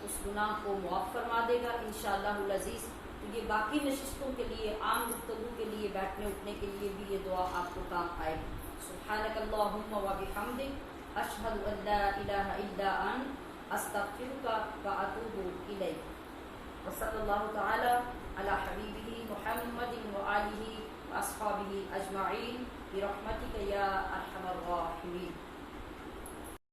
اس گناہ کو معاف فرما دے گا انشاءاللہ العزیز۔ تو یہ باقی نشستوں کے لیے، عام گفتگو کے لیے، بیٹھنے اٹھنے کے لیے بھی یہ دعا آپ کو کام آئے گی۔ سبحانک اللہم وبحمدک اشہد ان لا الہ الا انت استغفرک واتوب الیک۔ وصلی اللہ تعالی علی حبیبہ وأصحابه أجمعين برحمتك يا أرحم الراحمين.